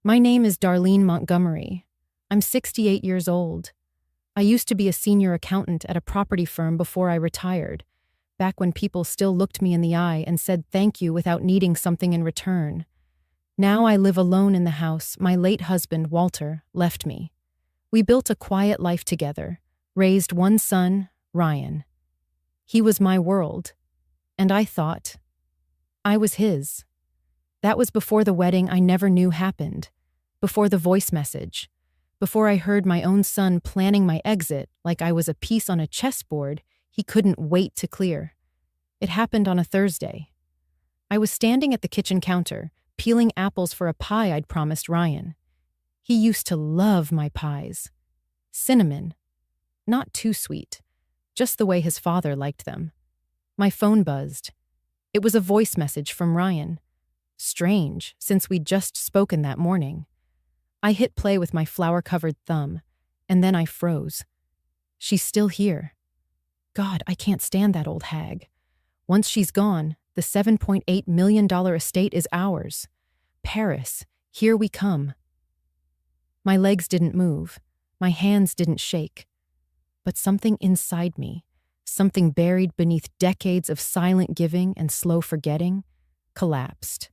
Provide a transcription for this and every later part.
My name is Darlene Montgomery. I'm 68 years old. I used to be a senior accountant at a property firm before I retired, back when people still looked me in the eye and said thank you without needing something in return. Now I live alone in the house my late husband, Walter, left me. We built a quiet life together, raised one son, Ryan. He was my world, and I thought I was his. That was before the wedding I never knew happened, before the voice message, before I heard my own son planning my exit like I was a piece on a chessboard he couldn't wait to clear. It happened on a Thursday. I was standing at the kitchen counter, peeling apples for a pie I'd promised Ryan. He used to love my pies. Cinnamon. Not too sweet, just the way his father liked them. My phone buzzed. It was a voice message from Ryan. Strange, since we'd just spoken that morning. I hit play with my flour-covered thumb, and then I froze. She's still here. God, I can't stand that old hag. Once she's gone, the $7.8 million estate is ours. Paris, here we come. My legs didn't move. My hands didn't shake. But something inside me, something buried beneath decades of silent giving and slow forgetting, collapsed.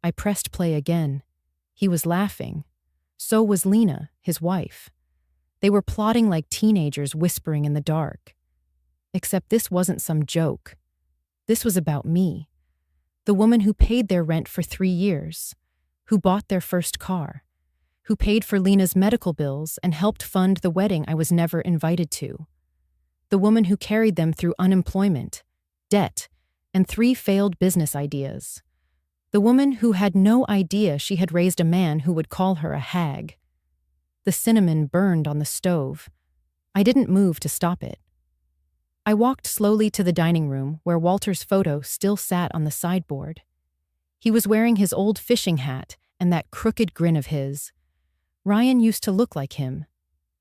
I pressed play again. He was laughing. So was Lena, his wife. They were plotting like teenagers whispering in the dark. Except this wasn't some joke. This was about me. The woman who paid their rent for 3 years, who bought their first car, who paid for Lena's medical bills and helped fund the wedding I was never invited to. The woman who carried them through unemployment, debt, and 3 failed business ideas. The woman who had no idea she had raised a man who would call her a hag. The cinnamon burned on the stove. I didn't move to stop it. I walked slowly to the dining room where Walter's photo still sat on the sideboard. He was wearing his old fishing hat and that crooked grin of his. Ryan used to look like him.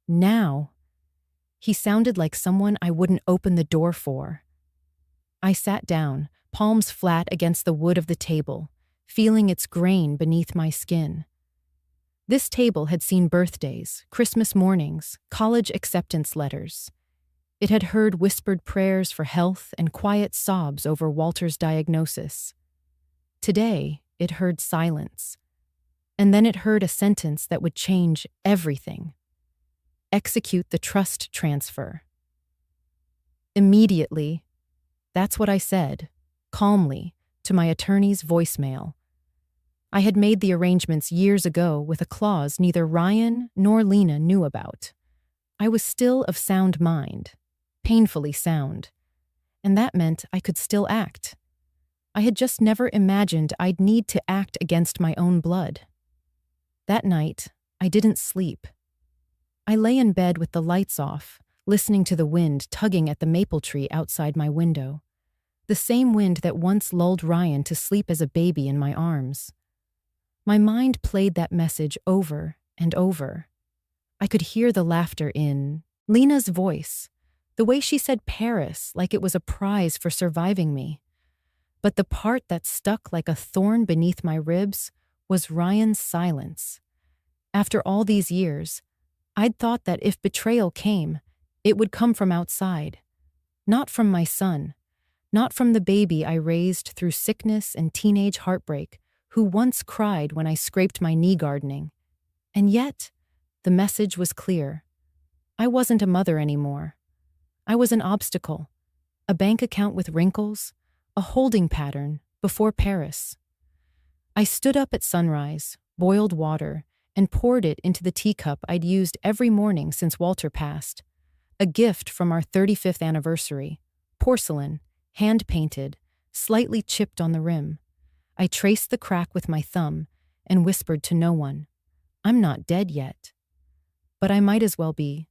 Now, he sounded like someone I wouldn't open the door for. I sat down, palms flat against the wood of the table, feeling its grain beneath my skin. This table had seen birthdays, Christmas mornings, college acceptance letters. It had heard whispered prayers for health and quiet sobs over Walter's diagnosis. Today, it heard silence. And then it heard a sentence that would change everything. Execute the trust transfer. Immediately, that's what I said, calmly, to my attorney's voicemail. I had made the arrangements years ago with a clause neither Ryan nor Lena knew about. I was still of sound mind, painfully sound, and that meant I could still act. I had just never imagined I'd need to act against my own blood. That night, I didn't sleep. I lay in bed with the lights off, listening to the wind tugging at the maple tree outside my window. The same wind that once lulled Ryan to sleep as a baby in my arms. My mind played that message over and over. I could hear the laughter in Lena's voice, the way she said Paris like it was a prize for surviving me. But the part that stuck like a thorn beneath my ribs was Ryan's silence. After all these years, I'd thought that if betrayal came, it would come from outside. Not from my son. Not from the baby I raised through sickness and teenage heartbreak, who once cried when I scraped my knee gardening. And yet, the message was clear. I wasn't a mother anymore. I was an obstacle, a bank account with wrinkles, a holding pattern before Paris. I stood up at sunrise, boiled water, and poured it into the teacup I'd used every morning since Walter passed. A gift from our 35th anniversary, porcelain, hand-painted, slightly chipped on the rim. I traced the crack with my thumb and whispered to no one, "I'm not dead yet." But I might as well be.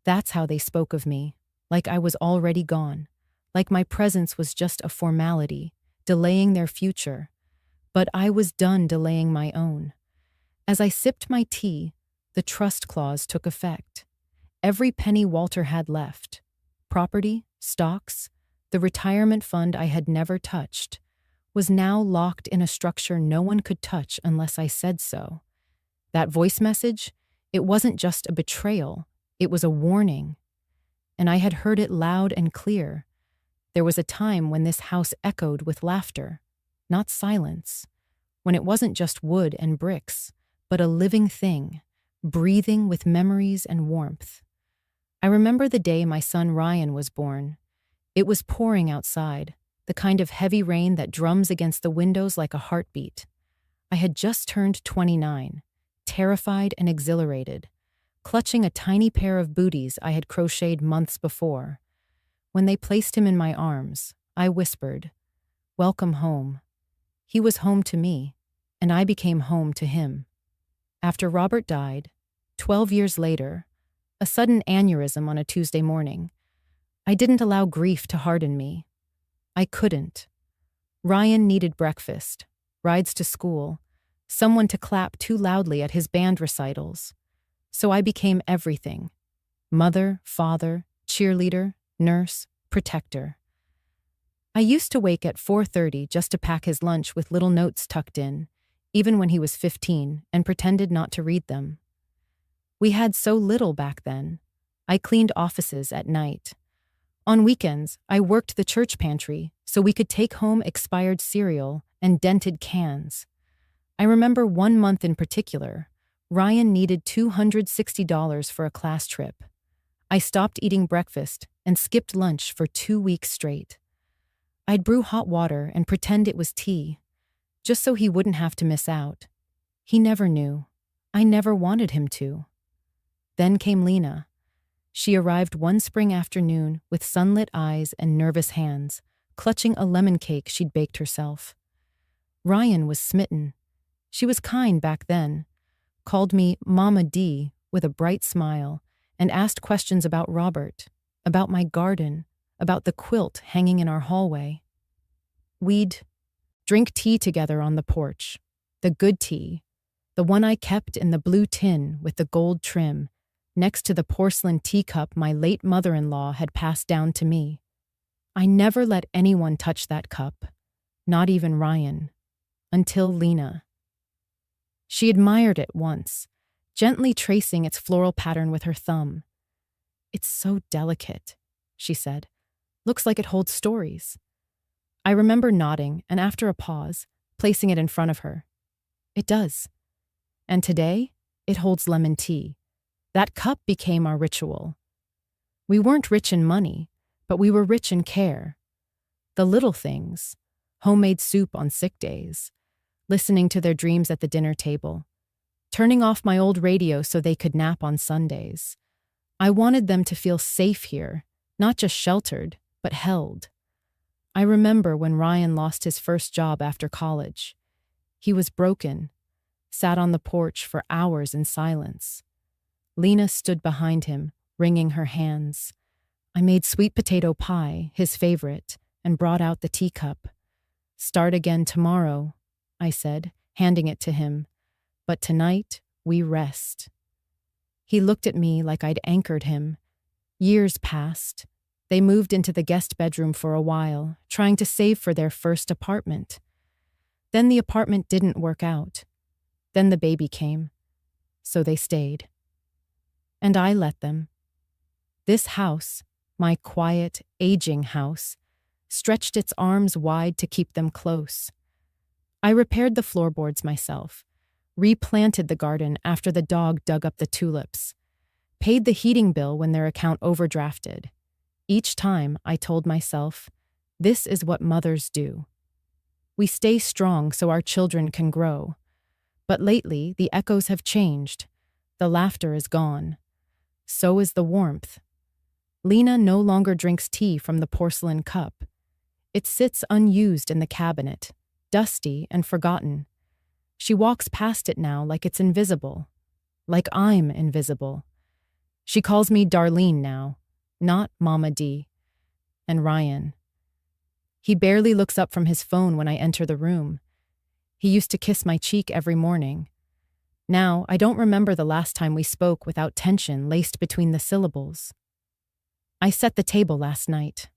That's how they spoke of me, like I was already gone, like my presence was just a formality, delaying their future. But I was done delaying my own. As I sipped my tea, the trust clause took effect. Every penny Walter had left, property, stocks, the retirement fund I had never touched, was now locked in a structure no one could touch unless I said so. That voice message, it wasn't just a betrayal, it was a warning. And I had heard it loud and clear. There was a time when this house echoed with laughter, not silence, when it wasn't just wood and bricks, but a living thing, breathing with memories and warmth. I remember the day my son Ryan was born. It was pouring outside, the kind of heavy rain that drums against the windows like a heartbeat. I had just turned 29, terrified and exhilarated, clutching a tiny pair of booties I had crocheted months before. When they placed him in my arms, I whispered, "Welcome home." He was home to me, and I became home to him. After Robert died, 12 years later, a sudden aneurysm on a Tuesday morning, I didn't allow grief to harden me. I couldn't. Ryan needed breakfast, rides to school, someone to clap too loudly at his band recitals. So I became everything: mother, father, cheerleader, nurse, protector. I used to wake at 4:30 just to pack his lunch with little notes tucked in, even when he was 15, and pretended not to read them. We had so little back then. I cleaned offices at night. On weekends, I worked the church pantry so we could take home expired cereal and dented cans. I remember one month in particular. Ryan needed $260 for a class trip. I stopped eating breakfast and skipped lunch for 2 weeks straight. I'd brew hot water and pretend it was tea, just so he wouldn't have to miss out. He never knew. I never wanted him to. Then came Lena. She arrived one spring afternoon with sunlit eyes and nervous hands, clutching a lemon cake she'd baked herself. Ryan was smitten. She was kind back then, called me Mama D with a bright smile, and asked questions about Robert, about my garden, about the quilt hanging in our hallway. We'd drink tea together on the porch, the good tea, the one I kept in the blue tin with the gold trim, next to the porcelain teacup my late mother-in-law had passed down to me. I never let anyone touch that cup, not even Ryan, until Lena. She admired it once, gently tracing its floral pattern with her thumb. "It's so delicate," she said. "Looks like it holds stories." I remember nodding, and after a pause, placing it in front of her. "It does. And today, it holds lemon tea." That cup became our ritual. We weren't rich in money, but we were rich in care. The little things, homemade soup on sick days, listening to their dreams at the dinner table, turning off my old radio so they could nap on Sundays. I wanted them to feel safe here, not just sheltered, but held. I remember when Ryan lost his first job after college. He was broken, sat on the porch for hours in silence. Lena stood behind him, wringing her hands. I made sweet potato pie, his favorite, and brought out the teacup. "Start again tomorrow," I said, handing it to him. "But tonight, we rest." He looked at me like I'd anchored him. Years passed. They moved into the guest bedroom for a while, trying to save for their first apartment. Then the apartment didn't work out. Then the baby came. So they stayed. And I let them. This house, my quiet, aging house, stretched its arms wide to keep them close. I repaired the floorboards myself, replanted the garden after the dog dug up the tulips, paid the heating bill when their account overdrafted. Each time I told myself, this is what mothers do. We stay strong so our children can grow. But lately, the echoes have changed. The laughter is gone. So is the warmth. Lena no longer drinks tea from the porcelain cup. It sits unused in the cabinet, dusty and forgotten. She walks past it now like it's invisible, like I'm invisible. She calls me Darlene now, not Mama D. And Ryan. He barely looks up from his phone when I enter the room. He used to kiss my cheek every morning. Now, I don't remember the last time we spoke without tension laced between the syllables. I set the table last night.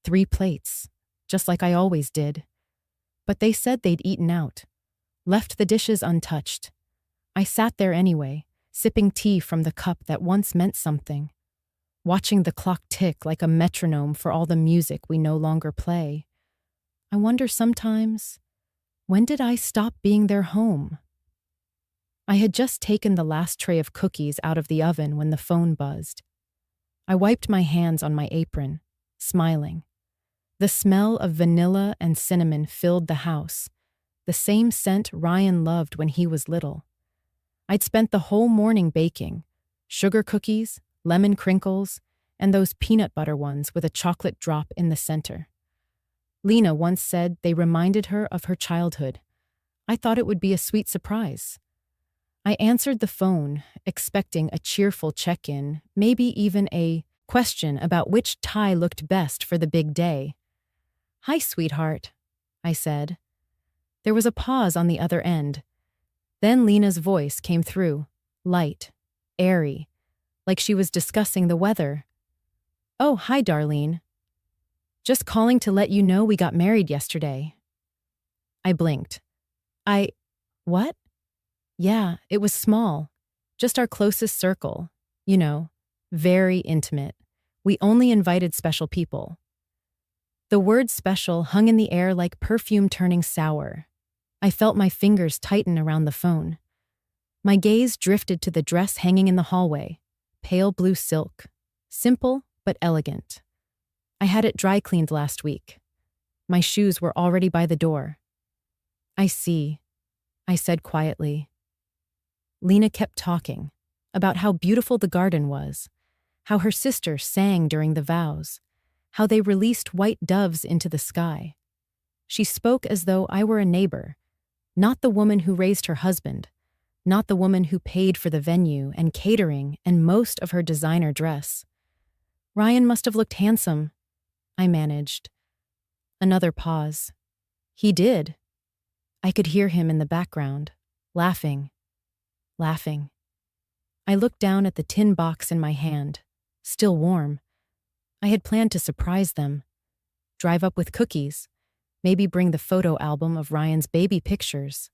3 plates, just like I always did. But they said they'd eaten out, left the dishes untouched. I sat there anyway, sipping tea from the cup that once meant something, watching the clock tick like a metronome for all the music we no longer play. I wonder sometimes, when did I stop being their home? I had just taken the last tray of cookies out of the oven when the phone buzzed. I wiped my hands on my apron, smiling. The smell of vanilla and cinnamon filled the house, the same scent Ryan loved when he was little. I'd spent the whole morning baking, sugar cookies, lemon crinkles, and those peanut butter ones with a chocolate drop in the center. Lena once said they reminded her of her childhood. I thought it would be a sweet surprise. I answered the phone, expecting a cheerful check-in, maybe even a question about which tie looked best for the big day. "Hi, sweetheart," I said. There was a pause on the other end. Then Lena's voice came through, light, airy, like she was discussing the weather. "Oh, hi, Darlene. Just calling to let you know we got married yesterday." I blinked. What? Yeah, it was small. Just our closest circle. You know, very intimate. We only invited special people. The word special hung in the air like perfume turning sour. I felt my fingers tighten around the phone. My gaze drifted to the dress hanging in the hallway. Pale blue silk. Simple, but elegant. I had it dry cleaned last week. My shoes were already by the door. "I see," I said quietly. Lena kept talking about how beautiful the garden was, how her sister sang during the vows, how they released white doves into the sky. She spoke as though I were a neighbor, not the woman who raised her husband, not the woman who paid for the venue and catering and most of her designer dress. "Ryan must have looked handsome," I managed. Another pause. "He did." I could hear him in the background, laughing. I looked down at the tin box in my hand, still warm. I had planned to surprise them. Drive up with cookies, maybe bring the photo album of Ryan's baby pictures.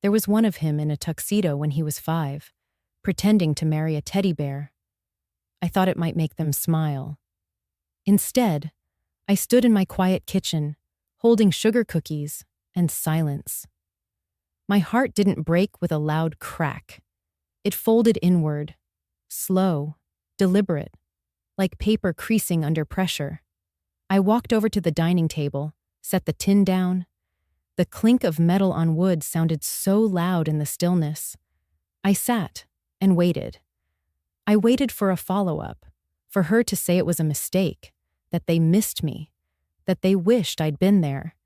There was one of him in a tuxedo when he was 5, pretending to marry a teddy bear. I thought it might make them smile. Instead, I stood in my quiet kitchen, holding sugar cookies and silence. My heart didn't break with a loud crack. It folded inward, slow, deliberate, like paper creasing under pressure. I walked over to the dining table, set the tin down. The clink of metal on wood sounded so loud in the stillness. I sat and waited. I waited for a follow-up, for her to say it was a mistake, that they missed me, that they wished I'd been there.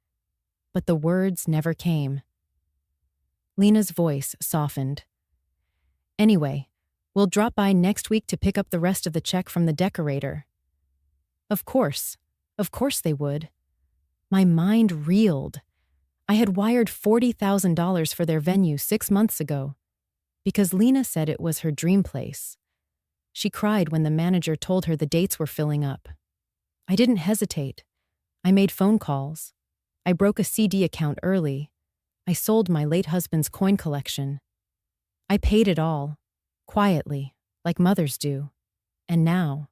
But the words never came. Lena's voice softened. "Anyway, we'll drop by next week to pick up the rest of the check from the decorator." Of course they would. My mind reeled. I had wired $40,000 for their venue 6 months ago, because Lena said it was her dream place. She cried when the manager told her the dates were filling up. I didn't hesitate. I made phone calls. I broke a CD account early. I sold my late husband's coin collection. I paid it all, quietly, like mothers do. And now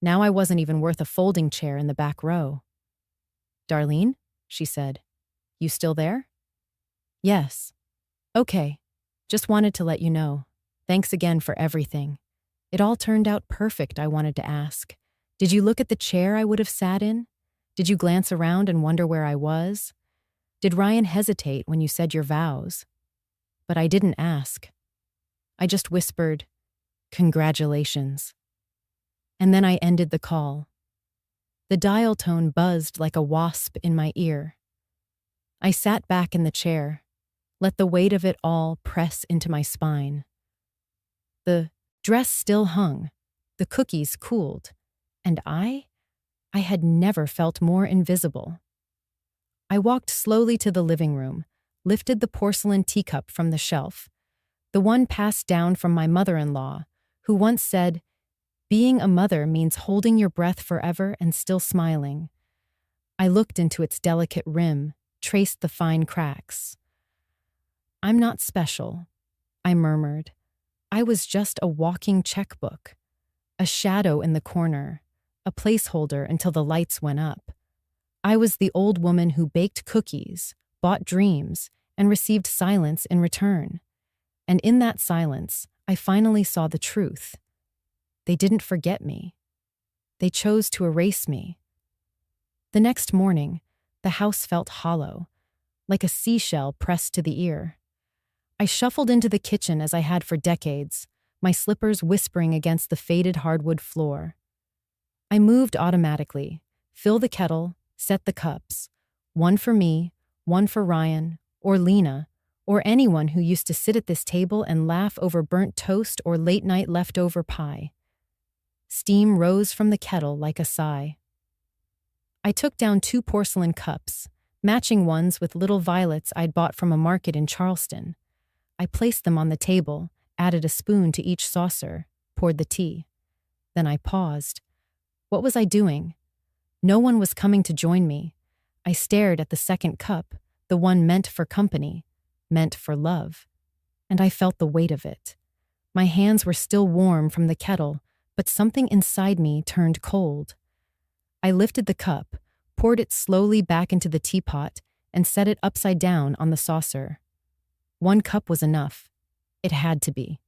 I wasn't even worth a folding chair in the back row. "Darlene," she said, "you still there?" "Yes." "Okay. Just wanted to let you know. Thanks again for everything. It all turned out perfect," I wanted to ask. "Did you look at the chair I would have sat in? Did you glance around and wonder where I was? Did Ryan hesitate when you said your vows?" But I didn't ask. I just whispered, "Congratulations." And then I ended the call. The dial tone buzzed like a wasp in my ear. I sat back in the chair, let the weight of it all press into my spine. The dress still hung, the cookies cooled, and I had never felt more invisible. I walked slowly to the living room, lifted the porcelain teacup from the shelf, the one passed down from my mother-in-law, who once said, "Being a mother means holding your breath forever and still smiling." I looked into its delicate rim, traced the fine cracks. "I'm not special," I murmured. I was just a walking checkbook, a shadow in the corner, a placeholder until the lights went up. I was the old woman who baked cookies, bought dreams, and received silence in return. And in that silence, I finally saw the truth. They didn't forget me. They chose to erase me. The next morning, the house felt hollow, like a seashell pressed to the ear. I shuffled into the kitchen as I had for decades, my slippers whispering against the faded hardwood floor. I moved automatically, fill the kettle, set the cups, one for me, one for Ryan, or Lena, or anyone who used to sit at this table and laugh over burnt toast or late-night leftover pie. Steam rose from the kettle like a sigh. I took down 2 porcelain cups, matching ones with little violets I'd bought from a market in Charleston. I placed them on the table, added a spoon to each saucer, poured the tea. Then I paused. What was I doing? No one was coming to join me. I stared at the second cup, the one meant for company, meant for love. And I felt the weight of it. My hands were still warm from the kettle, but something inside me turned cold. I lifted the cup, poured it slowly back into the teapot, and set it upside down on the saucer. 1 cup was enough. It had to be.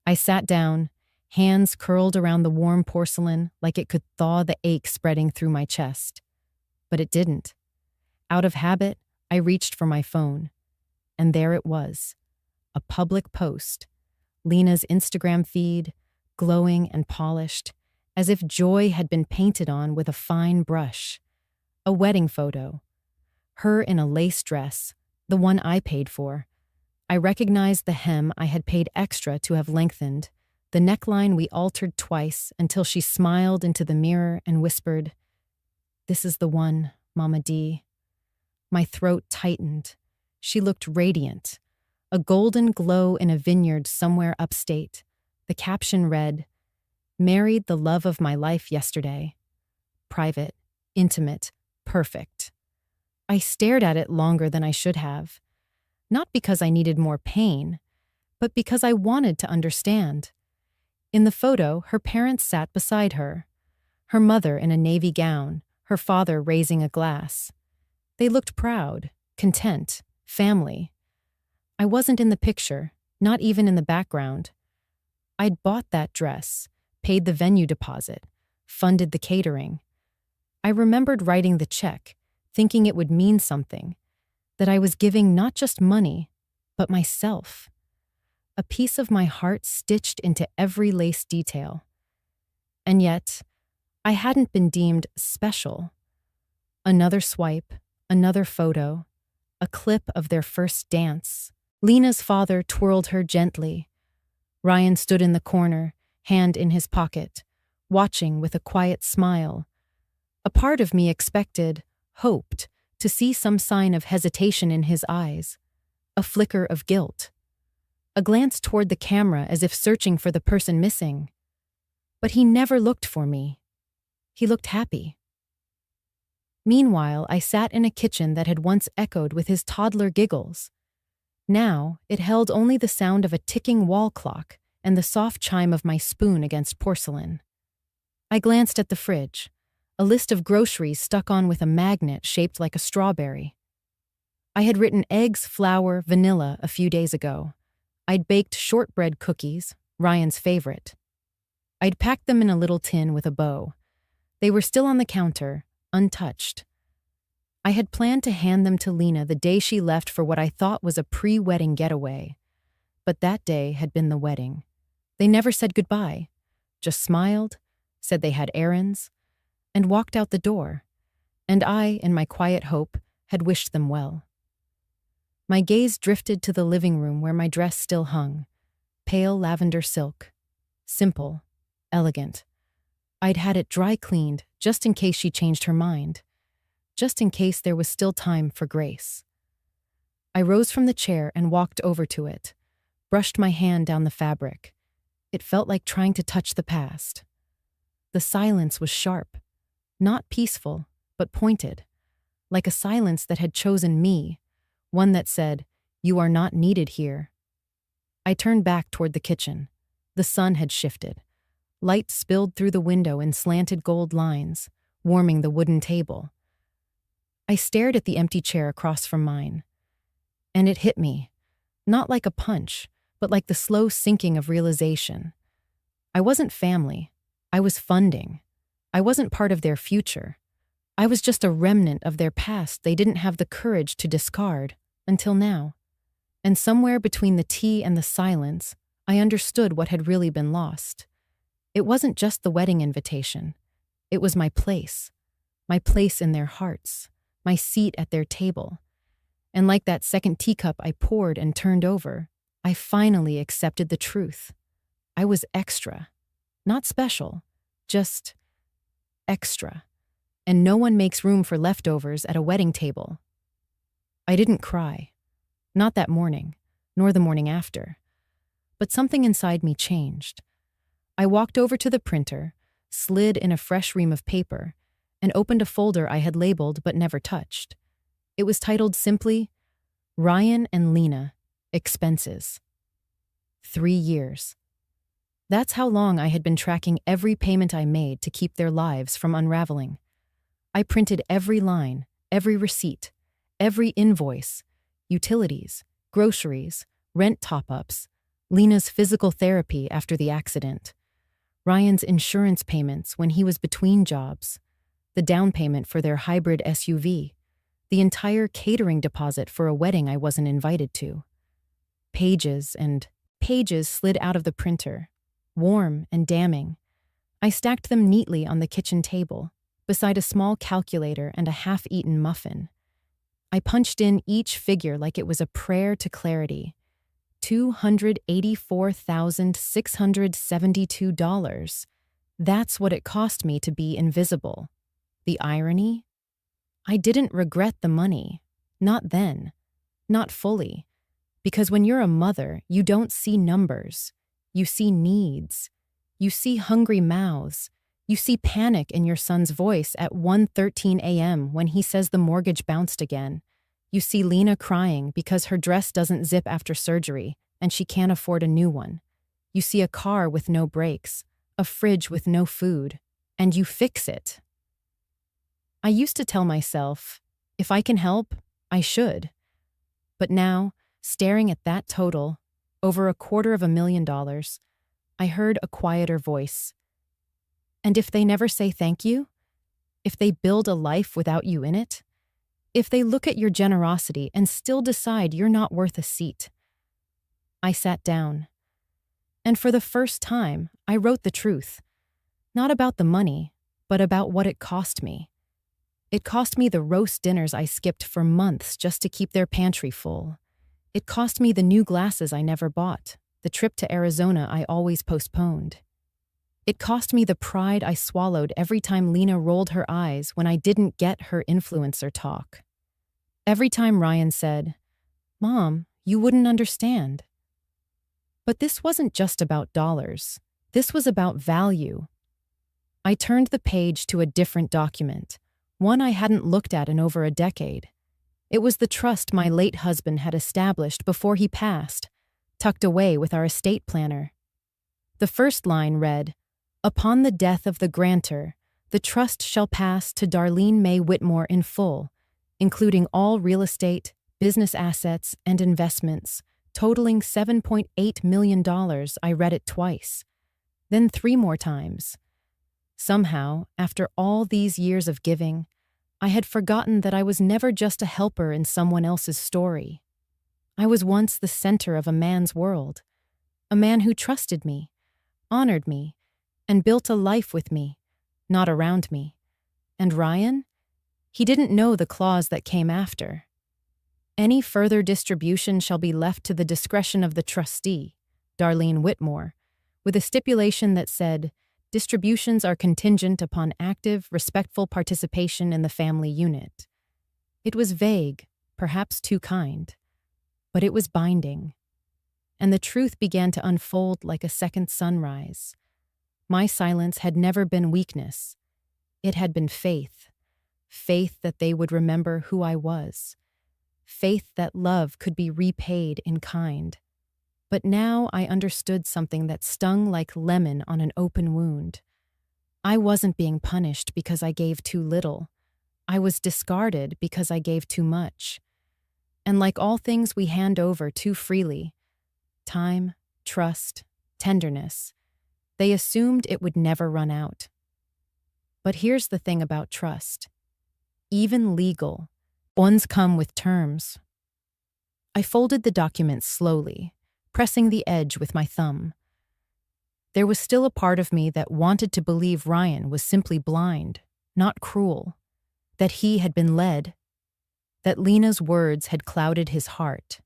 I sat down, hands curled around the warm porcelain like it could thaw the ache spreading through my chest. But it didn't. Out of habit, I reached for my phone. And there it was. A public post. Lena's Instagram feed, glowing and polished, as if joy had been painted on with a fine brush. A wedding photo. Her in a lace dress, the one I paid for. I recognized the hem I had paid extra to have lengthened, the neckline we altered twice until she smiled into the mirror and whispered, "This is the one, Mama D." My throat tightened. She looked radiant, a golden glow in a vineyard somewhere upstate. The caption read, "Married the love of my life yesterday. Private, intimate, perfect." I stared at it longer than I should have. Not because I needed more pain, but because I wanted to understand. In the photo, her parents sat beside her. Her mother in a navy gown, her father raising a glass. They looked proud, content, family. I wasn't in the picture, not even in the background. I'd bought that dress, paid the venue deposit, funded the catering. I remembered writing the check, thinking it would mean something, that I was giving not just money, but myself. A piece of my heart stitched into every lace detail. And yet, I hadn't been deemed special. Another swipe, another photo, a clip of their first dance. Lena's father twirled her gently. Ryan stood in the corner, hand in his pocket, watching with a quiet smile. A part of me expected, hoped, to see some sign of hesitation in his eyes, a flicker of guilt, a glance toward the camera as if searching for the person missing. But he never looked for me. He looked happy. Meanwhile, I sat in a kitchen that had once echoed with his toddler giggles. Now, it held only the sound of a ticking wall clock and the soft chime of my spoon against porcelain. I glanced at the fridge, a list of groceries stuck on with a magnet shaped like a strawberry. I had written eggs, flour, vanilla a few days ago. I'd baked shortbread cookies, Ryan's favorite. I'd packed them in a little tin with a bow. They were still on the counter, untouched. I had planned to hand them to Lena the day she left for what I thought was a pre-wedding getaway. But that day had been the wedding. They never said goodbye, just smiled, said they had errands, and walked out the door. And I, in my quiet hope, had wished them well. My gaze drifted to the living room where my dress still hung, pale lavender silk, simple, elegant. I'd had it dry cleaned just in case she changed her mind, just in case there was still time for grace. I rose from the chair and walked over to it, brushed my hand down the fabric. It felt like trying to touch the past. The silence was sharp, not peaceful, but pointed, like a silence that had chosen me, one that said, "You are not needed here." I turned back toward the kitchen. The sun had shifted. Light spilled through the window in slanted gold lines, warming the wooden table. I stared at the empty chair across from mine. And it hit me, not like a punch, but like the slow sinking of realization. I wasn't family. I was funding. I wasn't part of their future. I was just a remnant of their past they didn't have the courage to discard, until now. And somewhere between the tea and the silence, I understood what had really been lost. It wasn't just the wedding invitation. It was my place in their hearts, my seat at their table. And like that second teacup I poured and turned over, I finally accepted the truth. I was extra. Not special, just extra. And no one makes room for leftovers at a wedding table. I didn't cry. Not that morning, nor the morning after. But something inside me changed. I walked over to the printer, slid in a fresh ream of paper, and opened a folder I had labeled but never touched. It was titled simply, Ryan and Lena, Expenses. 3 years. That's how long I had been tracking every payment I made to keep their lives from unraveling. I printed every line, every receipt, every invoice, utilities, groceries, rent top-ups, Lena's physical therapy after the accident, Ryan's insurance payments when he was between jobs, the down payment for their hybrid SUV, the entire catering deposit for a wedding I wasn't invited to. Pages and pages slid out of the printer, warm and damning. I stacked them neatly on the kitchen table, beside a small calculator and a half-eaten muffin. I punched in each figure like it was a prayer to clarity. $284,672. That's what it cost me to be invisible. The irony? I didn't regret the money. Not then. Not fully. Because when you're a mother, you don't see numbers. You see needs. You see hungry mouths. You see panic in your son's voice at 1:13 a.m. when he says the mortgage bounced again. You see Lena crying because her dress doesn't zip after surgery and she can't afford a new one. You see a car with no brakes, a fridge with no food, and you fix it. I used to tell myself, if I can help, I should. But now, staring at that total, over $250,000, I heard a quieter voice. And if they never say thank you? If they build a life without you in it? If they look at your generosity and still decide you're not worth a seat? I sat down. And for the first time, I wrote the truth. Not about the money, but about what it cost me. It cost me the roast dinners I skipped for months just to keep their pantry full. It cost me the new glasses I never bought, the trip to Arizona I always postponed. It cost me the pride I swallowed every time Lena rolled her eyes when I didn't get her influencer talk. Every time Ryan said, "Mom, you wouldn't understand." But this wasn't just about dollars. This was about value. I turned the page to a different document, one I hadn't looked at in over a decade. It was the trust my late husband had established before he passed, tucked away with our estate planner. The first line read, "Upon the death of the grantor, the trust shall pass to Darlene May Whitmore in full, including all real estate, business assets, and investments, totaling $7.8 million." I read it twice, then 3 more times. Somehow, after all these years of giving, I had forgotten that I was never just a helper in someone else's story. I was once the center of a man's world, a man who trusted me, honored me, and built a life with me, not around me. And Ryan? He didn't know the clause that came after. Any further distribution shall be left to the discretion of the trustee, Darlene Whitmore, with a stipulation that said, distributions are contingent upon active, respectful participation in the family unit. It was vague, perhaps too kind, but it was binding. And the truth began to unfold like a second sunrise. My silence had never been weakness. It had been faith. Faith that they would remember who I was. Faith that love could be repaid in kind. But now I understood something that stung like lemon on an open wound. I wasn't being punished because I gave too little. I was discarded because I gave too much. And like all things we hand over too freely, time, trust, tenderness, they assumed it would never run out. But here's the thing about trust. Even legal, ones come with terms. I folded the documents slowly, pressing the edge with my thumb. There was still a part of me that wanted to believe Ryan was simply blind, not cruel, that he had been led, that Lena's words had clouded his heart,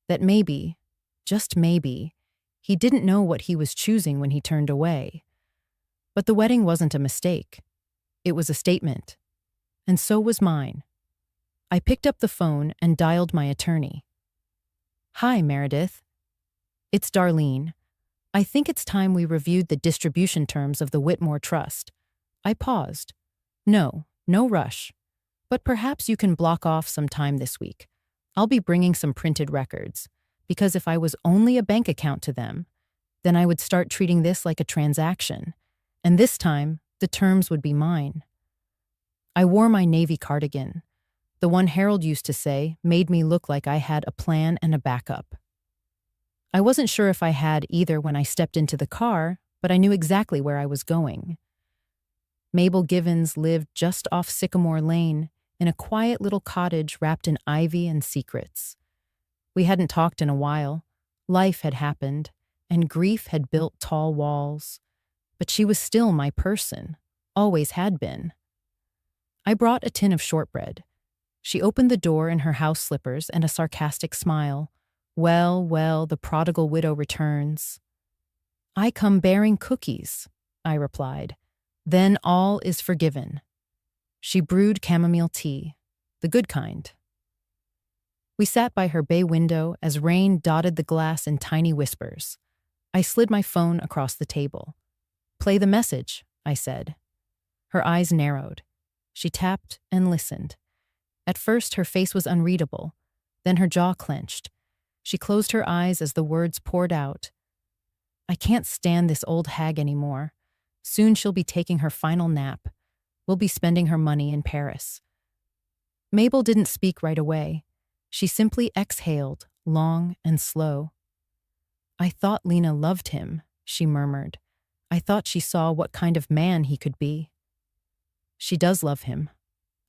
that maybe, just maybe, he didn't know what he was choosing when he turned away. But the wedding wasn't a mistake. It was a statement. And so was mine. I picked up the phone and dialed my attorney. "Hi, Meredith. It's Darlene. I think it's time we reviewed the distribution terms of the Whitmore Trust." I paused. No rush. But perhaps you can block off some time this week. I'll be bringing some printed records, because if I was only a bank account to them, then I would start treating this like a transaction, and this time, the terms would be mine. I wore my navy cardigan. The one Harold used to say made me look like I had a plan and a backup. I wasn't sure if I had either when I stepped into the car, but I knew exactly where I was going. Mabel Givens lived just off Sycamore Lane in a quiet little cottage wrapped in ivy and secrets. We hadn't talked in a while. Life had happened, and grief had built tall walls. But she was still my person, always had been. I brought a tin of shortbread. She opened the door in her house slippers and a sarcastic smile. Well, the prodigal widow returns. "I come bearing cookies," I replied. "Then all is forgiven." She brewed chamomile tea, the good kind. We sat by her bay window as rain dotted the glass in tiny whispers. I slid my phone across the table. "Play the message," I said. Her eyes narrowed. She tapped and listened. At first, her face was unreadable. Then her jaw clenched. She closed her eyes as the words poured out. "I can't stand this old hag anymore. Soon she'll be taking her final nap. We'll be spending her money in Paris." Mabel didn't speak right away. She simply exhaled, long and slow. "I thought Lena loved him," she murmured. "I thought she saw what kind of man he could be." "She does love him,"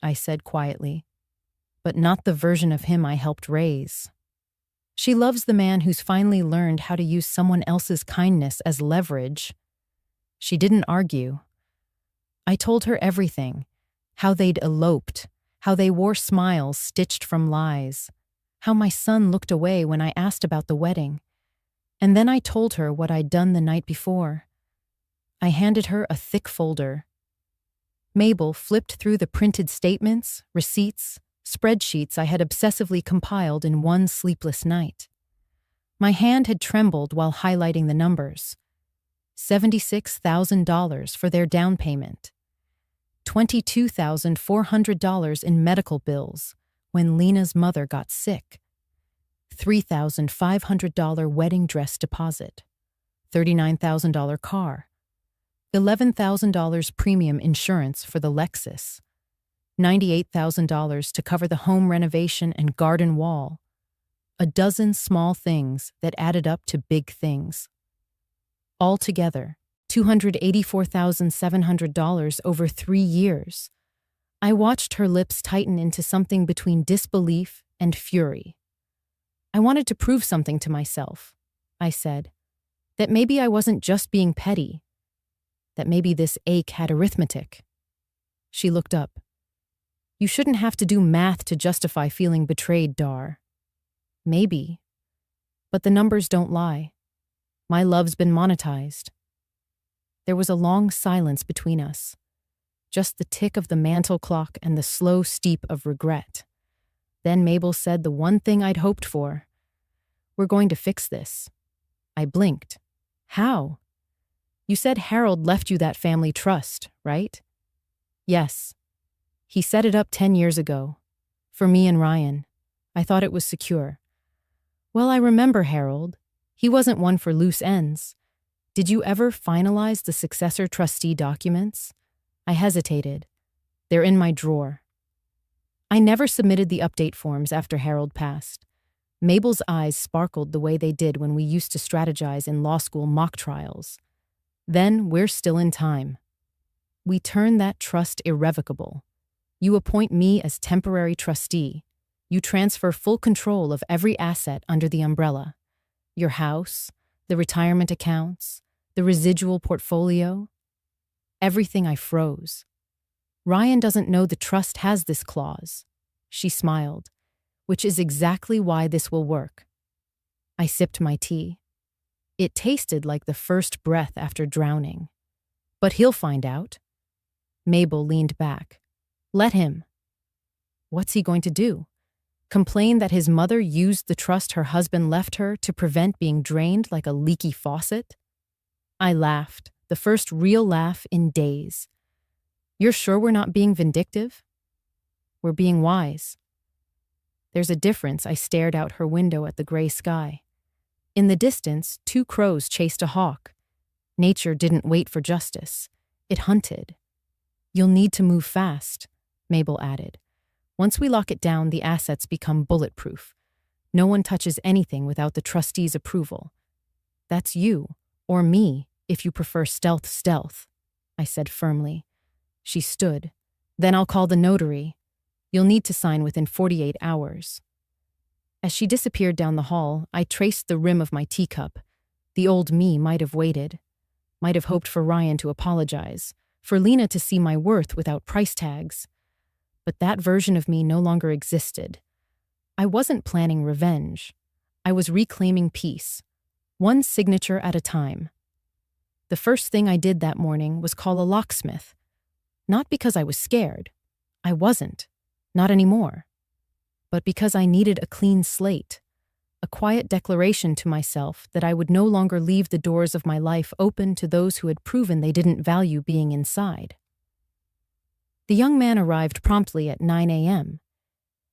I said quietly, "but not the version of him I helped raise. She loves the man who's finally learned how to use someone else's kindness as leverage." She didn't argue. I told her everything, how they'd eloped, how they wore smiles stitched from lies, how my son looked away when I asked about the wedding. And then I told her what I'd done the night before. I handed her a thick folder. Mabel flipped through the printed statements, receipts, spreadsheets I had obsessively compiled in one sleepless night. My hand had trembled while highlighting the numbers. $76,000 for their down payment. $22,400 in medical bills when Lena's mother got sick. $3,500 wedding dress deposit. $39,000 car. $11,000 premium insurance for the Lexus. $98,000 to cover the home renovation and garden wall. A dozen small things that added up to big things. Altogether, $284,700 over 3 years. I watched her lips tighten into something between disbelief and fury. I wanted to prove something to myself, I said, that maybe I wasn't just being petty, that maybe this ache had arithmetic. She looked up. "You shouldn't have to do math to justify feeling betrayed, Dar." "Maybe. But the numbers don't lie. My love's been monetized." There was a long silence between us, just the tick of the mantel clock and the slow steep of regret. Then Mabel said the one thing I'd hoped for. "We're going to fix this." I blinked. "How?" "You said Harold left you that family trust, right?" "Yes. He set it up 10 years ago. For me and Ryan. I thought it was secure." "Well, I remember Harold. He wasn't one for loose ends. Did you ever finalize the successor trustee documents? I hesitated. They're in my drawer. I never submitted the update forms after Harold passed. Mabel's eyes sparkled the way they did when we used to strategize in law school mock trials. Then we're still in time. We turn that trust irrevocable. You appoint me as temporary trustee. You transfer full control of every asset under the umbrella. Your house, the retirement accounts, the residual portfolio. Everything. I froze. Ryan doesn't know the trust has this clause. She smiled, which is exactly why this will work. I sipped my tea. It tasted like the first breath after drowning. But he'll find out. Mabel leaned back. Let him. What's he going to do? Complain that his mother used the trust her husband left her to prevent being drained like a leaky faucet? I laughed, the first real laugh in days. You're sure we're not being vindictive? We're being wise. There's a difference. I stared out her window at the gray sky. In the distance, 2 crows chased a hawk. Nature didn't wait for justice. It hunted. You'll need to move fast, Mabel added. Once we lock it down, the assets become bulletproof. No one touches anything without the trustee's approval. That's you, or me, if you prefer stealth, I said firmly. She stood. Then I'll call the notary. You'll need to sign within 48 hours. As she disappeared down the hall, I traced the rim of my teacup. The old me might have waited, might have hoped for Ryan to apologize, for Lena to see my worth without price tags. But that version of me no longer existed. I wasn't planning revenge. I was reclaiming peace, one signature at a time. The first thing I did that morning was call a locksmith. Not because I was scared. I wasn't. Not anymore. But because I needed a clean slate, a quiet declaration to myself that I would no longer leave the doors of my life open to those who had proven they didn't value being inside. The young man arrived promptly at 9 a.m.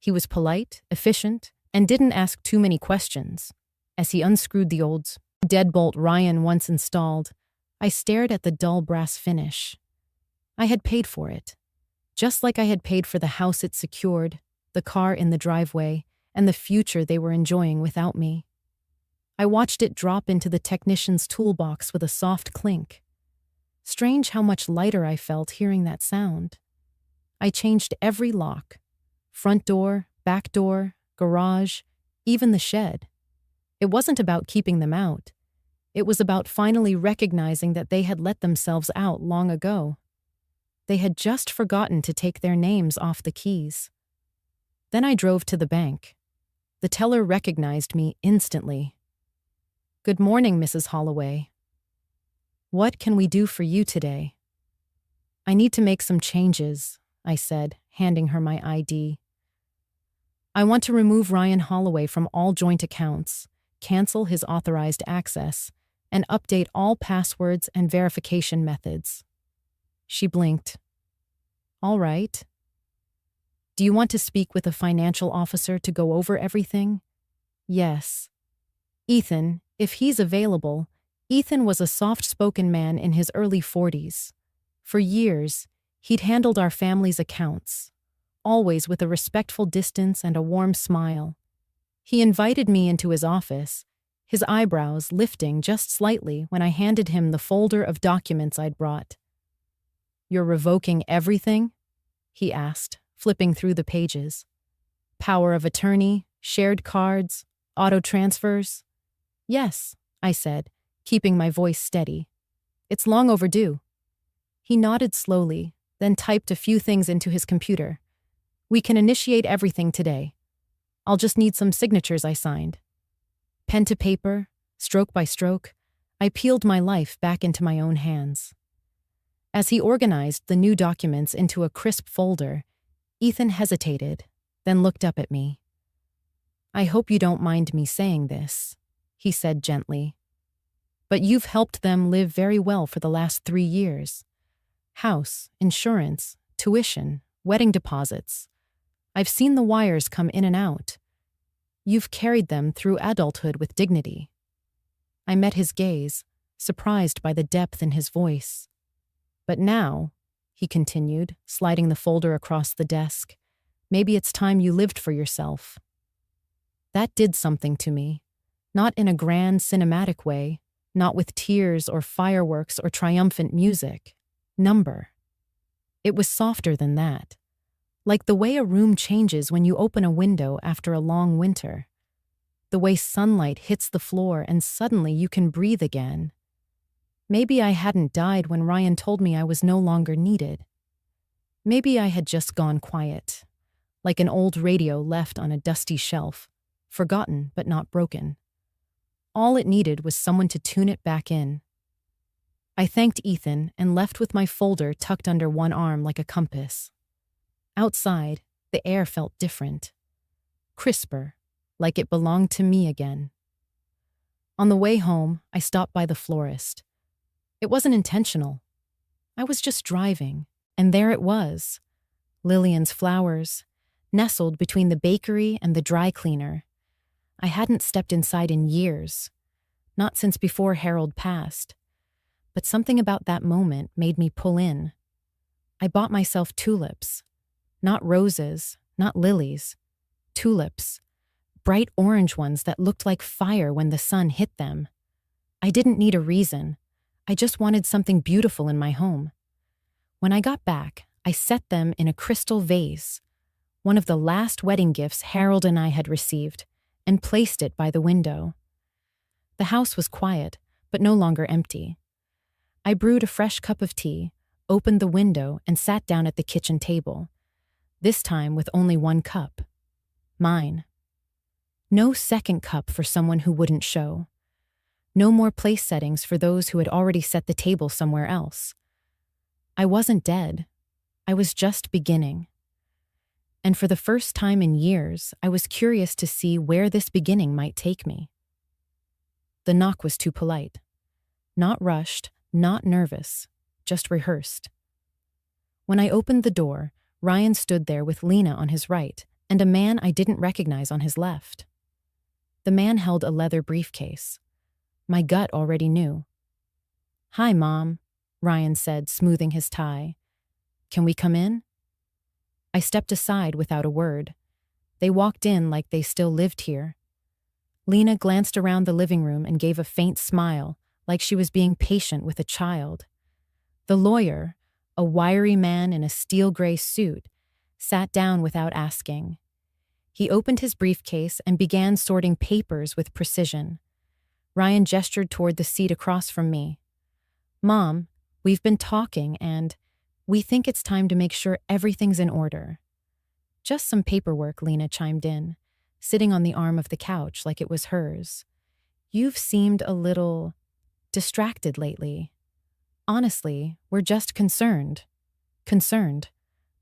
He was polite, efficient, and didn't ask too many questions. As he unscrewed the old deadbolt Ryan once installed, I stared at the dull brass finish. I had paid for it, just like I had paid for the house it secured, the car in the driveway, and the future they were enjoying without me. I watched it drop into the technician's toolbox with a soft clink. Strange how much lighter I felt hearing that sound. I changed every lock. Front door, back door, garage, even the shed. It wasn't about keeping them out. It was about finally recognizing that they had let themselves out long ago. They had just forgotten to take their names off the keys. Then I drove to the bank. The teller recognized me instantly. "Good morning, Mrs. Holloway. What can we do for you today?" "I need to make some changes," I said, handing her my ID. "I want to remove Ryan Holloway from all joint accounts, cancel his authorized access, and update all passwords and verification methods." She blinked. "All right. Do you want to speak with a financial officer to go over everything?" "Yes." "Ethan, if he's available." Ethan was a soft-spoken man in his early 40s. For years, he'd handled our family's accounts, always with a respectful distance and a warm smile. He invited me into his office, his eyebrows lifting just slightly when I handed him the folder of documents I'd brought. "You're revoking everything?" he asked, flipping through the pages. "Power of attorney, shared cards, auto transfers?" "Yes," I said, keeping my voice steady. "It's long overdue." He nodded slowly, then typed a few things into his computer. "We can initiate everything today. I'll just need some signatures," I signed. Pen to paper, stroke by stroke, I peeled my life back into my own hands. As he organized the new documents into a crisp folder, Ethan hesitated, then looked up at me. "I hope you don't mind me saying this," he said gently, "but you've helped them live very well for the last 3 years. House, insurance, tuition, wedding deposits. I've seen the wires come in and out. You've carried them through adulthood with dignity. I met his gaze, surprised by the depth in his voice. But now, he continued, sliding the folder across the desk, maybe it's time you lived for yourself. That did something to me. Not in a grand cinematic way, not with tears or fireworks or triumphant music. Number. It was softer than that. Like the way a room changes when you open a window after a long winter. The way sunlight hits the floor and suddenly you can breathe again. Maybe I hadn't died when Ryan told me I was no longer needed. Maybe I had just gone quiet, like an old radio left on a dusty shelf, forgotten but not broken. All it needed was someone to tune it back in. I thanked Ethan and left with my folder tucked under one arm like a compass. Outside, the air felt different. Crisper, like it belonged to me again. On the way home, I stopped by the florist. It wasn't intentional. I was just driving, and there it was. Lillian's flowers, nestled between the bakery and the dry cleaner. I hadn't stepped inside in years, not since before Harold passed. But something about that moment made me pull in. I bought myself tulips. Not roses, not lilies. Tulips. Bright orange ones that looked like fire when the sun hit them. I didn't need a reason. I just wanted something beautiful in my home. When I got back, I set them in a crystal vase, one of the last wedding gifts Harold and I had received, and placed it by the window. The house was quiet, but no longer empty. I brewed a fresh cup of tea, opened the window, and sat down at the kitchen table, this time with only one cup. Mine. No second cup for someone who wouldn't show. No more place settings for those who had already set the table somewhere else. I wasn't dead. I was just beginning. And for the first time in years, I was curious to see where this beginning might take me. The knock was too polite. Not rushed, not nervous, just rehearsed. When I opened the door, Ryan stood there with Lena on his right and a man I didn't recognize on his left. The man held a leather briefcase. My gut already knew. "Hi, Mom," Ryan said, smoothing his tie. "Can we come in?" I stepped aside without a word. They walked in like they still lived here. Lena glanced around the living room and gave a faint smile, like she was being patient with a child. The lawyer, a wiry man in a steel gray suit, sat down without asking. He opened his briefcase and began sorting papers with precision. Ryan gestured toward the seat across from me. "Mom, we've been talking and we think it's time to make sure everything's in order." "Just some paperwork," Lena chimed in, sitting on the arm of the couch like it was hers. "You've seemed a little distracted lately." "Honestly, we're just concerned." Concerned.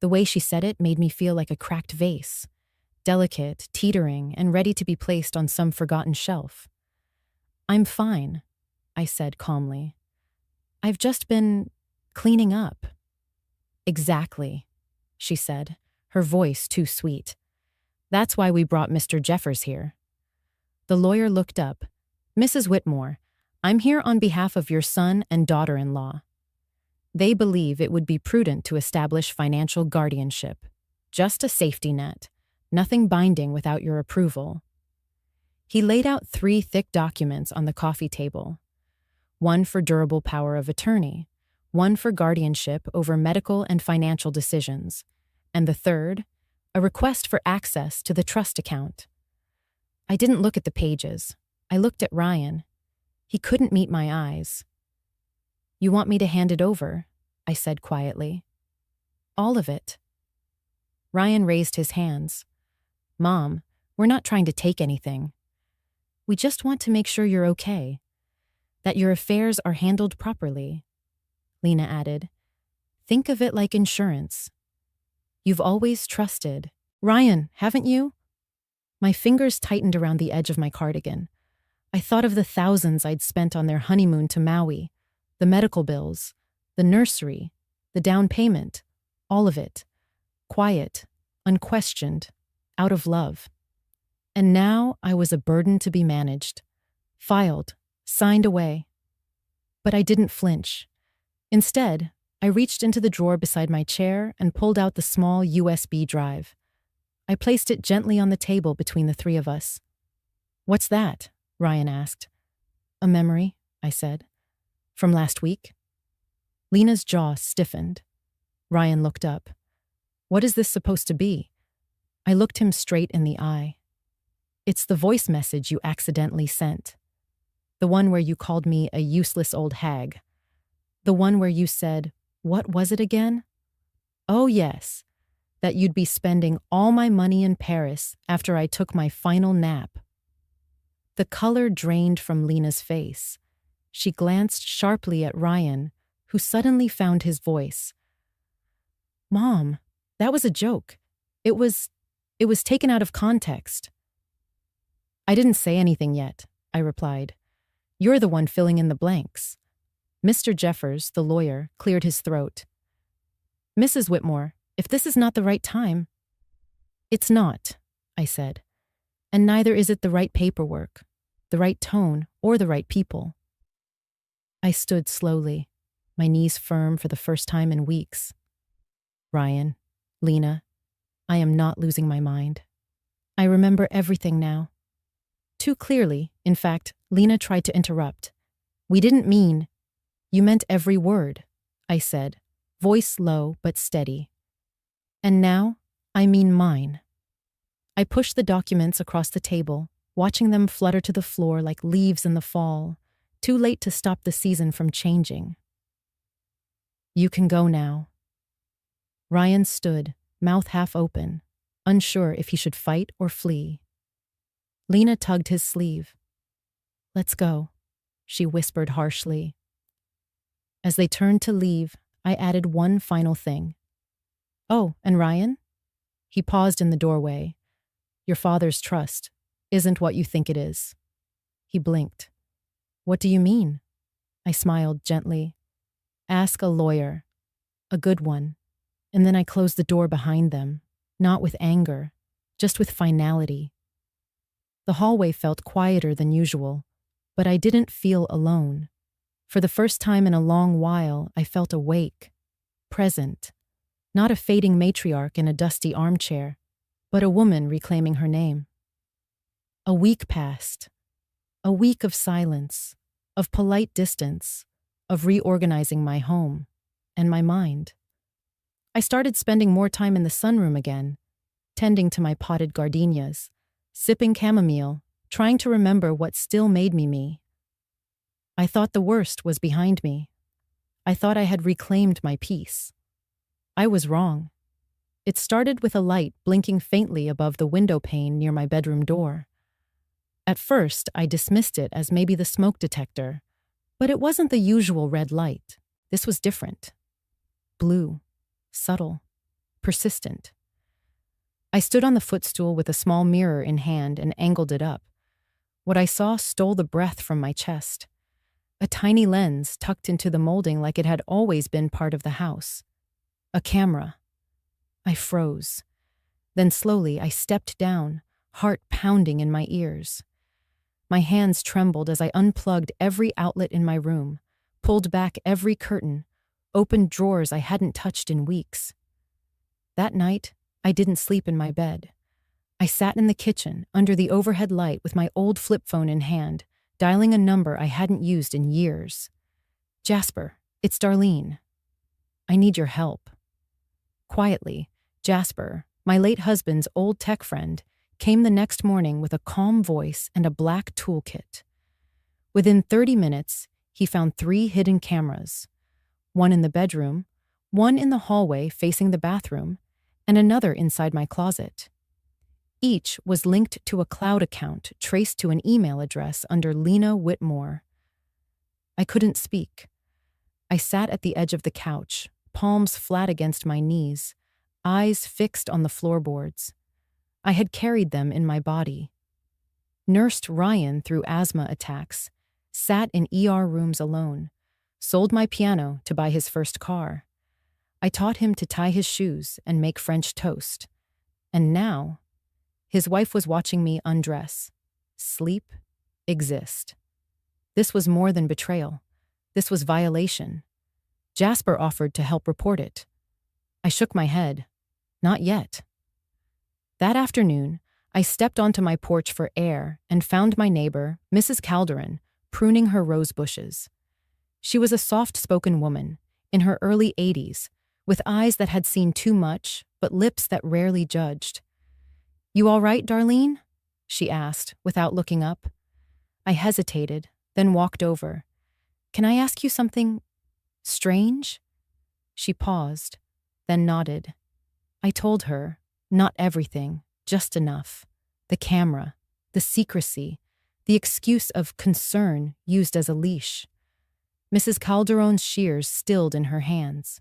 The way she said it made me feel like a cracked vase, delicate, teetering, and ready to be placed on some forgotten shelf. "I'm fine," I said calmly. "I've just been cleaning up." "Exactly," she said, her voice too sweet. "That's why we brought Mr. Jeffers here." The lawyer looked up. "Mrs. Whitmore, I'm here on behalf of your son and daughter-in-law. They believe it would be prudent to establish financial guardianship. Just a safety net. Nothing binding without your approval." He laid out 3 thick documents on the coffee table. One for durable power of attorney, one for guardianship over medical and financial decisions, and the third, a request for access to the trust account. I didn't look at the pages. I looked at Ryan. He couldn't meet my eyes. "You want me to hand it over?" I said quietly. "All of it." Ryan raised his hands. "Mom, we're not trying to take anything. We just want to make sure you're okay, that your affairs are handled properly." Lena added, "Think of it like insurance. You've always trusted." "Ryan, haven't you?" My fingers tightened around the edge of my cardigan. I thought of the thousands I'd spent on their honeymoon to Maui, the medical bills, the nursery, the down payment, all of it. Quiet, unquestioned, out of love. And now I was a burden to be managed. Filed, Signed away. But I didn't flinch. Instead, I reached into the drawer beside my chair and pulled out the small USB drive. I placed it gently on the table between the three of us. "What's that?" Ryan asked. "A memory," I said. "From last week?" Lena's jaw stiffened. Ryan looked up. "What is this supposed to be?" I looked him straight in the eye. "It's the voice message you accidentally sent. The one where you called me a useless old hag. The one where you said, what was it again? Oh, yes, that you'd be spending all my money in Paris after I took my final nap." The color drained from Lena's face. She glanced sharply at Ryan, who suddenly found his voice. "Mom, that was a joke. It was taken out of context." "I didn't say anything yet," I replied. "You're the one filling in the blanks." Mr. Jeffers, the lawyer, cleared his throat. "Mrs. Whitmore, if this is not the right time—" "It's not," I said. "And neither is it the right paperwork, the right tone, or the right people." I stood slowly, my knees firm for the first time in weeks. "Ryan, Lena, I am not losing my mind. I remember everything now." Too clearly, in fact, Lena tried to interrupt. "We didn't mean—" "You meant every word," I said, voice low but steady. "And now, I mean mine." I pushed the documents across the table, watching them flutter to the floor like leaves in the fall, too late to stop the season from changing. "You can go now." Ryan stood, mouth half open, unsure if he should fight or flee. Lena tugged his sleeve. "Let's go," she whispered harshly. As they turned to leave, I added one final thing. "Oh, and Ryan?" He paused in the doorway. "Your father's trust isn't what you think it is." He blinked. "What do you mean?" I smiled gently. "Ask a lawyer. A good one." And then I closed the door behind them, not with anger, just with finality. The hallway felt quieter than usual, but I didn't feel alone. For the first time in a long while, I felt awake, present, not a fading matriarch in a dusty armchair, but a woman reclaiming her name. A week passed. A week of silence, of polite distance, of reorganizing my home and my mind. I started spending more time in the sunroom again, tending to my potted gardenias, sipping chamomile, trying to remember what still made me me. I thought the worst was behind me. I thought I had reclaimed my peace. I was wrong. It started with a light blinking faintly above the window pane near my bedroom door. At first, I dismissed it as maybe the smoke detector, but it wasn't the usual red light. This was different. Blue, subtle, persistent. I stood on the footstool with a small mirror in hand and angled it up. What I saw stole the breath from my chest. A tiny lens tucked into the molding like it had always been part of the house. A camera. I froze. Then slowly I stepped down, heart pounding in my ears. My hands trembled as I unplugged every outlet in my room, pulled back every curtain, opened drawers I hadn't touched in weeks. That night, I didn't sleep in my bed. I sat in the kitchen under the overhead light with my old flip phone in hand, dialing a number I hadn't used in years. "Jasper, it's Darlene. I need your help." Quietly, Jasper, my late husband's old tech friend, came the next morning with a calm voice and a black toolkit. Within 30 minutes, he found 3 hidden cameras. One in the bedroom, one in the hallway facing the bathroom, and another inside my closet. Each was linked to a cloud account traced to an email address under Lena Whitmore. I couldn't speak. I sat at the edge of the couch, palms flat against my knees, eyes fixed on the floorboards. I had carried them in my body. Nursed Ryan through asthma attacks, sat in ER rooms alone, sold my piano to buy his first car. I taught him to tie his shoes and make French toast. And now, his wife was watching me undress, sleep, exist. This was more than betrayal. This was violation. Jasper offered to help report it. I shook my head. Not yet. That afternoon, I stepped onto my porch for air and found my neighbor, Mrs. Calderon, pruning her rose bushes. She was a soft-spoken woman, in her early 80s, with eyes that had seen too much, but lips that rarely judged. "You all right, Darlene?" she asked, without looking up. I hesitated, then walked over. "Can I ask you something strange?" She paused, then nodded. I told her, not everything, just enough. The camera, the secrecy, the excuse of concern used as a leash. Mrs. Calderon's shears stilled in her hands.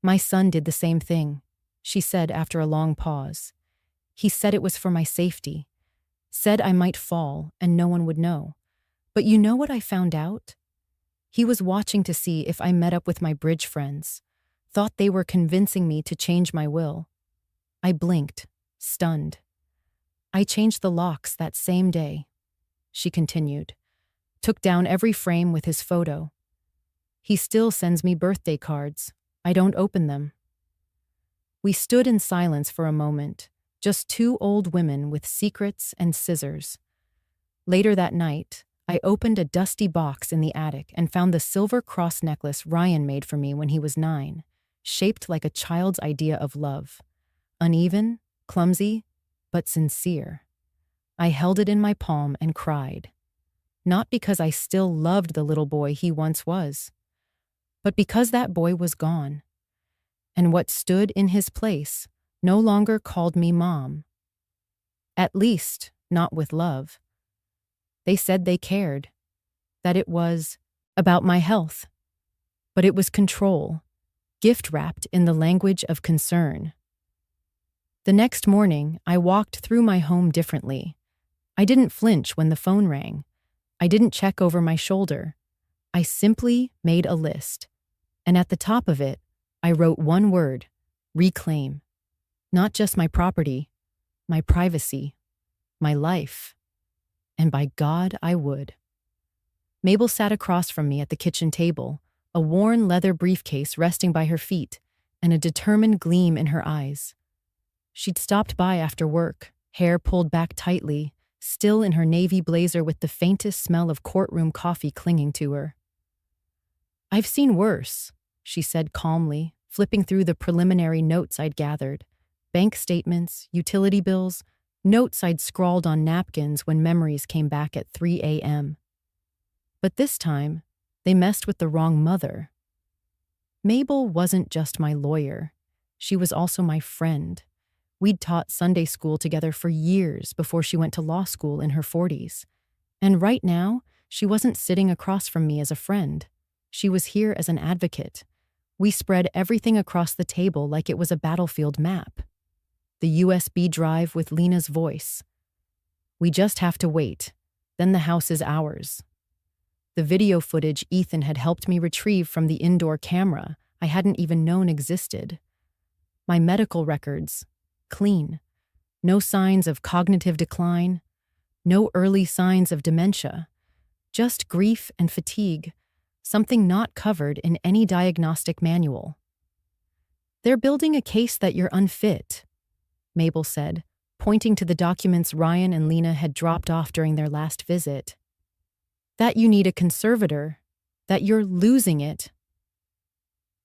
"My son did the same thing," she said after a long pause. "He said it was for my safety. Said I might fall and no one would know. But you know what I found out? He was watching to see if I met up with my bridge friends. Thought they were convincing me to change my will." I blinked, stunned. "I changed the locks that same day," she continued. "Took down every frame with his photo. He still sends me birthday cards. I don't open them." We stood in silence for a moment, just two old women with secrets and scissors. Later that night, I opened a dusty box in the attic and found the silver cross necklace Ryan made for me when he was 9, shaped like a child's idea of love. Uneven, clumsy, but sincere. I held it in my palm and cried. Not because I still loved the little boy he once was, but because that boy was gone. And what stood in his place no longer called me Mom. At least, not with love. They said they cared, that it was about my health. But it was control, gift-wrapped in the language of concern. The next morning, I walked through my home differently. I didn't flinch when the phone rang. I didn't check over my shoulder. I simply made a list. And at the top of it, I wrote one word: reclaim. Not just my property, my privacy, my life. And by God, I would. Mabel sat across from me at the kitchen table, a worn leather briefcase resting by her feet, and a determined gleam in her eyes. She'd stopped by after work, hair pulled back tightly, still in her navy blazer with the faintest smell of courtroom coffee clinging to her. "I've seen worse," she said calmly, flipping through the preliminary notes I'd gathered. Bank statements, utility bills, notes I'd scrawled on napkins when memories came back at 3 a.m. But this time, they messed with the wrong mother. Mabel wasn't just my lawyer. She was also my friend. We'd taught Sunday school together for years before she went to law school in her 40s. And right now, she wasn't sitting across from me as a friend. She was here as an advocate. We spread everything across the table like it was a battlefield map. The USB drive with Lena's voice. "We just have to wait. Then the house is ours." The video footage Ethan had helped me retrieve from the indoor camera I hadn't even known existed. My medical records, clean. No signs of cognitive decline. No early signs of dementia. Just grief and fatigue, something not covered in any diagnostic manual. "They're building a case that you're unfit," Mabel said, pointing to the documents Ryan and Lena had dropped off during their last visit. "That you need a conservator, that you're losing it."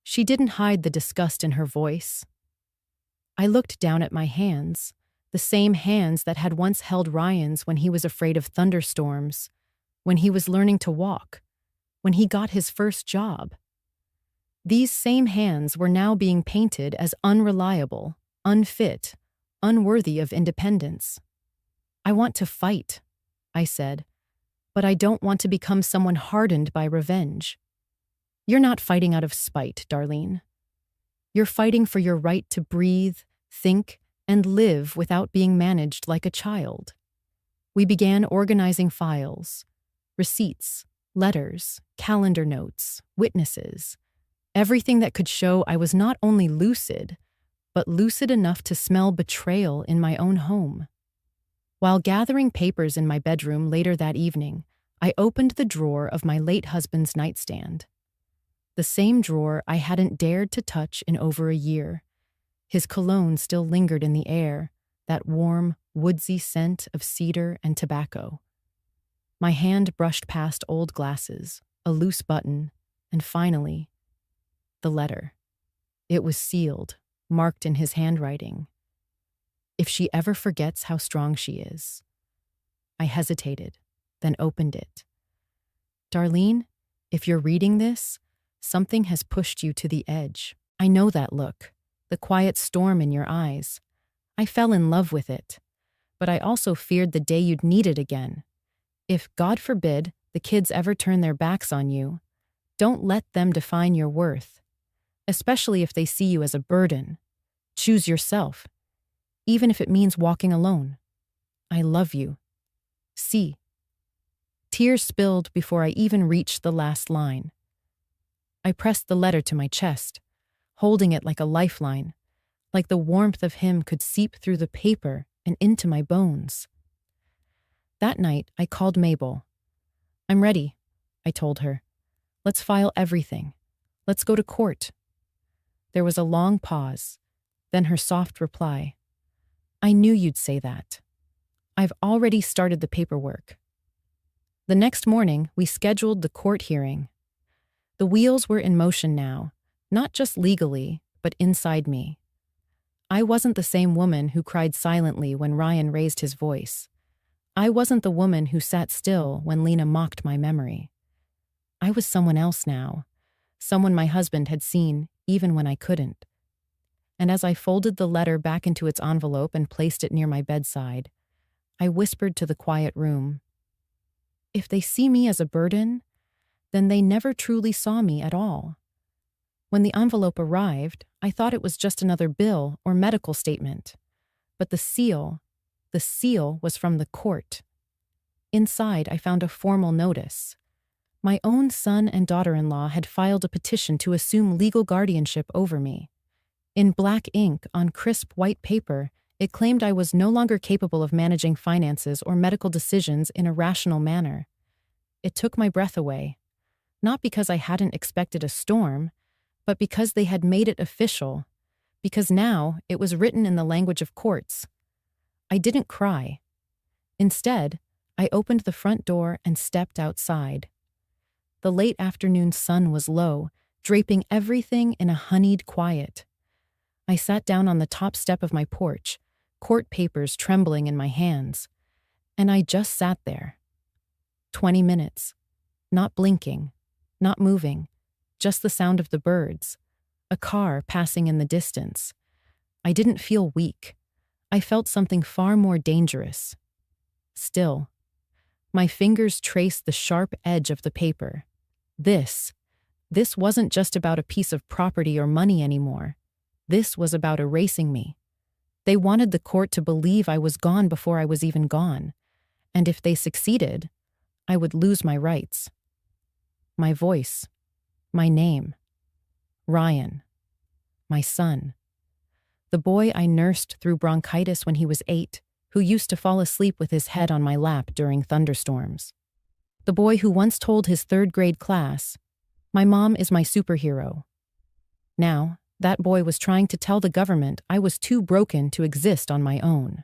She didn't hide the disgust in her voice. I looked down at my hands, the same hands that had once held Ryan's when he was afraid of thunderstorms, when he was learning to walk, when he got his first job. These same hands were now being painted as unreliable, unfit, unworthy of independence. "I want to fight," I said, "but I don't want to become someone hardened by revenge." "You're not fighting out of spite, Darlene. You're fighting for your right to breathe, think, and live without being managed like a child." We began organizing files, receipts, letters, calendar notes, witnesses, everything that could show I was not only lucid, but lucid enough to smell betrayal in my own home. While gathering papers in my bedroom later that evening, I opened the drawer of my late husband's nightstand. The same drawer I hadn't dared to touch in over a year. His cologne still lingered in the air, that warm, woodsy scent of cedar and tobacco. My hand brushed past old glasses, a loose button, and finally, the letter. It was sealed, marked in his handwriting. If she ever forgets how strong she is. I hesitated, then opened it. Darlene, if you're reading this, something has pushed you to the edge. I know that look, the quiet storm in your eyes. I fell in love with it, but I also feared the day you'd need it again. If, God forbid, the kids ever turn their backs on you, don't let them define your worth, especially if they see you as a burden. Choose yourself, even if it means walking alone. I love you. C. Tears spilled before I even reached the last line. I pressed the letter to my chest, holding it like a lifeline, like the warmth of him could seep through the paper and into my bones. That night, I called Mabel. I'm ready, I told her. Let's file everything. Let's go to court. There was a long pause, then her soft reply. I knew you'd say that. I've already started the paperwork. The next morning, we scheduled the court hearing. The wheels were in motion now, not just legally, but inside me. I wasn't the same woman who cried silently when Ryan raised his voice. I wasn't the woman who sat still when Lena mocked my memory. I was someone else now, someone my husband had seen even when I couldn't. And as I folded the letter back into its envelope and placed it near my bedside, I whispered to the quiet room, if they see me as a burden, then they never truly saw me at all. When the envelope arrived, I thought it was just another bill or medical statement. But the seal was from the court. Inside, I found a formal notice. My own son and daughter-in-law had filed a petition to assume legal guardianship over me. In black ink on crisp white paper, it claimed I was no longer capable of managing finances or medical decisions in a rational manner. It took my breath away, not because I hadn't expected a storm, but because they had made it official, because now it was written in the language of courts. I didn't cry. Instead, I opened the front door and stepped outside. The late afternoon sun was low, draping everything in a honeyed quiet. I sat down on the top step of my porch, court papers trembling in my hands, and I just sat there. 20 minutes, not blinking, not moving, just the sound of the birds, a car passing in the distance. I didn't feel weak. I felt something far more dangerous. Still, my fingers traced the sharp edge of the paper. This wasn't just about a piece of property or money anymore. This was about erasing me. They wanted the court to believe I was gone before I was even gone, and if they succeeded, I would lose my rights. My voice, my name, Ryan, my son, the boy I nursed through bronchitis when he was 8, who used to fall asleep with his head on my lap during thunderstorms. The boy who once told his 3rd-grade class, "My mom is my superhero." Now, that boy was trying to tell the government I was too broken to exist on my own.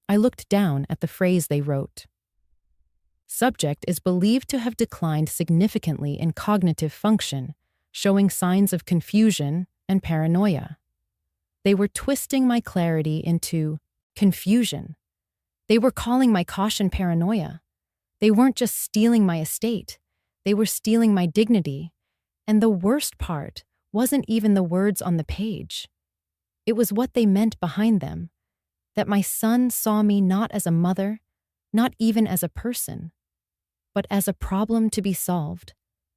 I looked down at the phrase they wrote. Subject is believed to have declined significantly in cognitive function, showing signs of confusion and paranoia. They were twisting my clarity into confusion. They were calling my caution paranoia. They weren't just stealing my estate. They were stealing my dignity. And the worst part wasn't even the words on the page. It was what they meant behind them, that my son saw me not as a mother, not even as a person, but as a problem to be solved,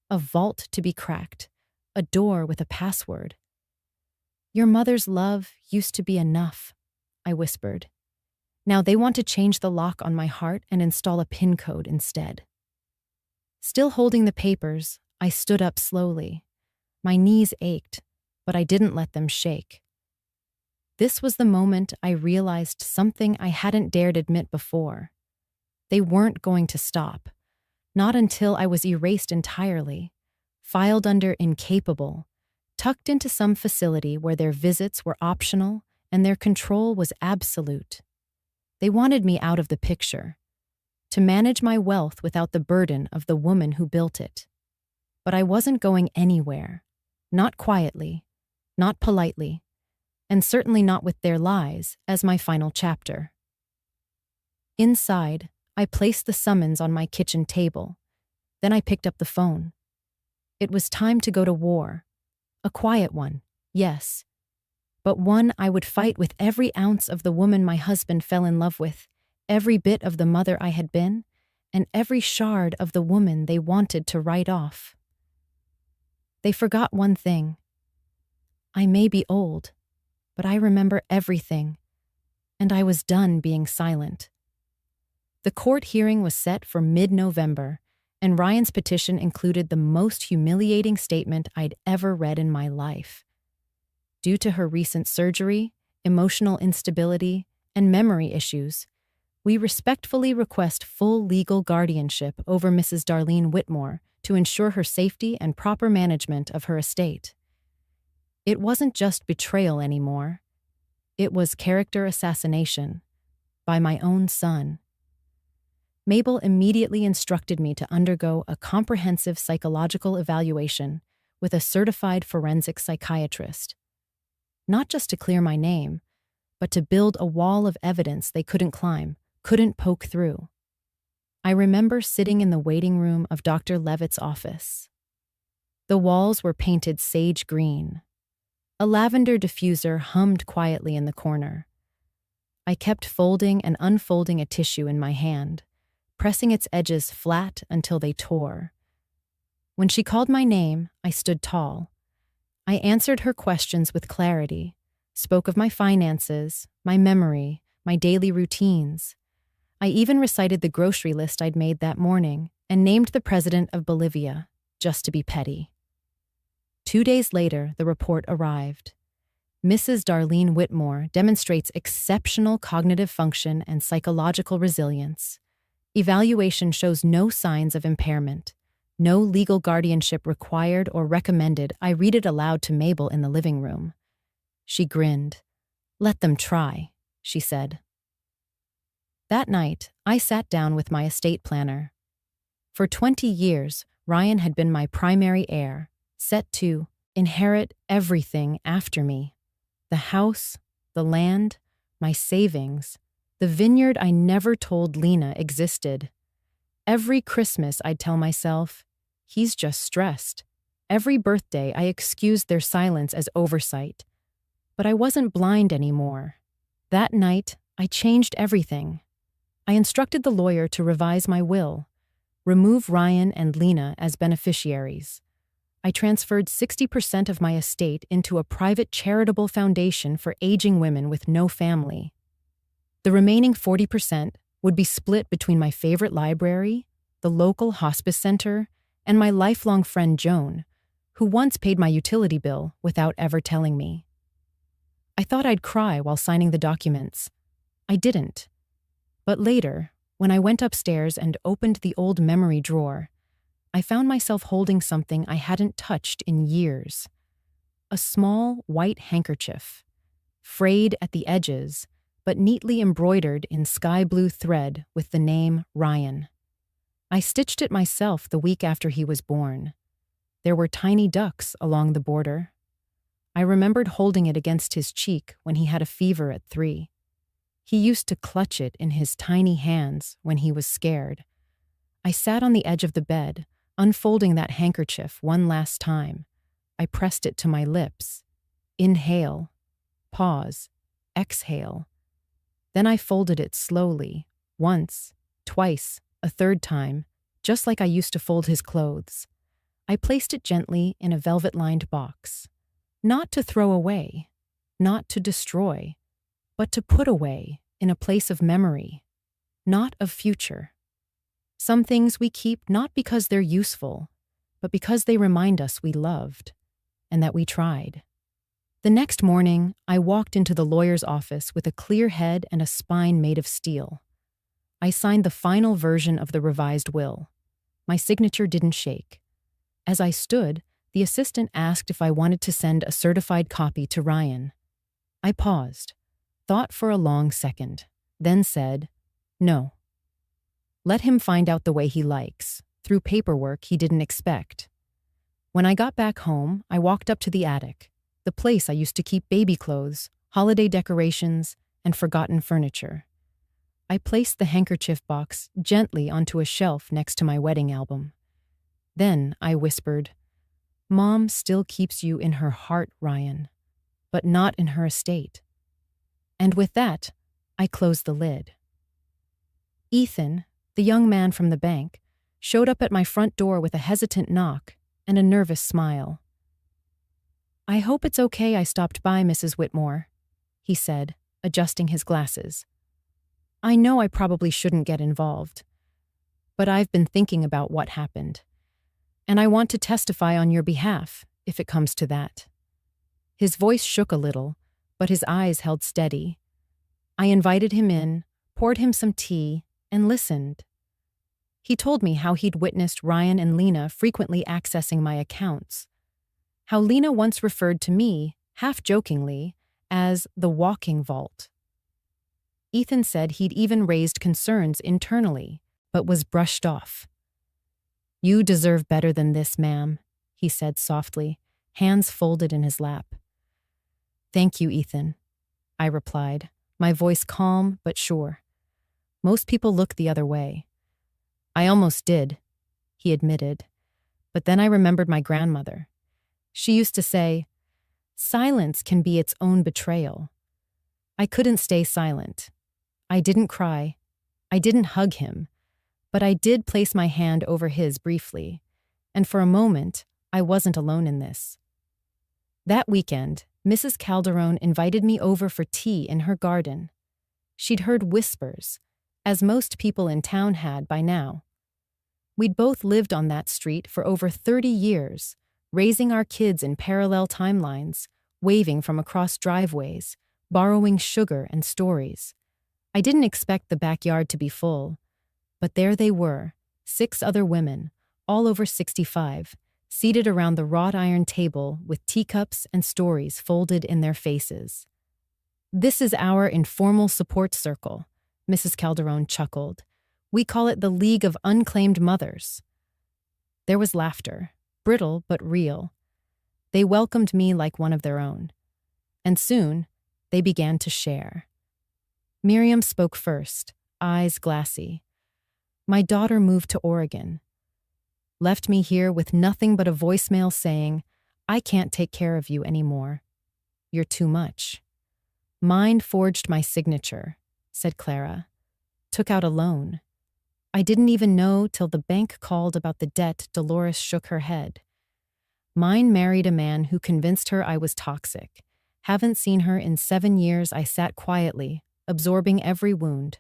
a vault to be cracked, a door with a password. Your mother's love used to be enough, I whispered. Now they want to change the lock on my heart and install a PIN code instead. Still holding the papers, I stood up slowly. My knees ached, but I didn't let them shake. This was the moment I realized something I hadn't dared admit before. They weren't going to stop. Not until I was erased entirely, filed under incapable, tucked into some facility where their visits were optional and their control was absolute. They wanted me out of the picture, to manage my wealth without the burden of the woman who built it. But I wasn't going anywhere, not quietly, not politely, and certainly not with their lies as my final chapter. Inside, I placed the summons on my kitchen table. Then I picked up the phone. It was time to go to war. A quiet one, yes, but one I would fight with every ounce of the woman my husband fell in love with, every bit of the mother I had been, and every shard of the woman they wanted to write off. They forgot one thing. I may be old, but I remember everything, and I was done being silent. The court hearing was set for mid-November, and Ryan's petition included the most humiliating statement I'd ever read in my life. Due to her recent surgery, emotional instability, and memory issues, we respectfully request full legal guardianship over Mrs. Darlene Whitmore to ensure her safety and proper management of her estate. It wasn't just betrayal anymore. It was character assassination by my own son. Mabel immediately instructed me to undergo a comprehensive psychological evaluation with a certified forensic psychiatrist. Not just to clear my name, but to build a wall of evidence they couldn't climb, couldn't poke through. I remember sitting in the waiting room of Dr. Levitt's office. The walls were painted sage green. A lavender diffuser hummed quietly in the corner. I kept folding and unfolding a tissue in my hand, pressing its edges flat until they tore. When she called my name, I stood tall. I answered her questions with clarity, spoke of my finances, my memory, my daily routines. I even recited the grocery list I'd made that morning and named the president of Bolivia, just to be petty. 2 days later, the report arrived. Mrs. Darlene Whitmore demonstrates exceptional cognitive function and psychological resilience. Evaluation shows no signs of impairment. No legal guardianship required or recommended. I read it aloud to Mabel in the living room. She grinned. "Let them try," she said. That night, I sat down with my estate planner. For 20 years, Ryan had been my primary heir, set to inherit everything after me. The house, the land, my savings, the vineyard I never told Lena existed. Every Christmas I'd tell myself, he's just stressed. Every birthday I excused their silence as oversight. But I wasn't blind anymore. That night, I changed everything. I instructed the lawyer to revise my will, remove Ryan and Lena as beneficiaries. I transferred 60% of my estate into a private charitable foundation for aging women with no family. The remaining 40% would be split between my favorite library, the local hospice center, and my lifelong friend Joan, who once paid my utility bill without ever telling me. I thought I'd cry while signing the documents. I didn't. But later, when I went upstairs and opened the old memory drawer, I found myself holding something I hadn't touched in years. A small white handkerchief, frayed at the edges, but neatly embroidered in sky blue thread with the name Ryan. I stitched it myself the week after he was born. There were tiny ducks along the border. I remembered holding it against his cheek when he had a fever at 3. He used to clutch it in his tiny hands when he was scared. I sat on the edge of the bed, unfolding that handkerchief one last time. I pressed it to my lips. Inhale, pause, exhale. Then I folded it slowly, once, twice, a third time, just like I used to fold his clothes. I placed it gently in a velvet-lined box. Not to throw away, not to destroy, but to put away in a place of memory, not of future. Some things we keep not because they're useful, but because they remind us we loved and that we tried. The next morning, I walked into the lawyer's office with a clear head and a spine made of steel. I signed the final version of the revised will. My signature didn't shake. As I stood, the assistant asked if I wanted to send a certified copy to Ryan. I paused, thought for a long second, then said, "No. Let him find out the way he likes, through paperwork he didn't expect." When I got back home, I walked up to the attic, the place I used to keep baby clothes, holiday decorations, and forgotten furniture. I placed the handkerchief box gently onto a shelf next to my wedding album. Then I whispered, "Mom still keeps you in her heart, Ryan, but not in her estate." And with that, I closed the lid. Ethan, the young man from the bank, showed up at my front door with a hesitant knock and a nervous smile. "I hope it's okay I stopped by, Mrs. Whitmore," he said, adjusting his glasses. "I know I probably shouldn't get involved, but I've been thinking about what happened, and I want to testify on your behalf, if it comes to that." His voice shook a little, but his eyes held steady. I invited him in, poured him some tea, and listened. He told me how he'd witnessed Ryan and Lena frequently accessing my accounts, how Lena once referred to me, half-jokingly, as the walking vault. Ethan said he'd even raised concerns internally, but was brushed off. "You deserve better than this, ma'am," he said softly, hands folded in his lap. "Thank you, Ethan," I replied, my voice calm but sure. "Most people look the other way." "I almost did," he admitted. But then I remembered my grandmother. She used to say, "Silence can be its own betrayal." I couldn't stay silent. I didn't cry. I didn't hug him. But I did place my hand over his briefly. And for a moment, I wasn't alone in this. That weekend, Mrs. Calderon invited me over for tea in her garden. She'd heard whispers, as most people in town had by now. We'd both lived on that street for over 30 years, raising our kids in parallel timelines, waving from across driveways, borrowing sugar and stories. I didn't expect the backyard to be full, but there they were, 6 other women, all over 65, seated around the wrought iron table with teacups and stories folded in their faces. "This is our informal support circle," Mrs. Calderon chuckled. "We call it the League of Unclaimed Mothers." There was laughter, brittle but real. They welcomed me like one of their own. And soon, they began to share. Miriam spoke first, eyes glassy. "My daughter moved to Oregon. Left me here with nothing but a voicemail saying, 'I can't take care of you anymore. You're too much.' Mine forged my signature," said Clara. "Took out a loan. I didn't even know till the bank called about the debt." Dolores shook her head. "Mine married a man who convinced her I was toxic. Haven't seen her in 7 years." I sat quietly, absorbing every wound.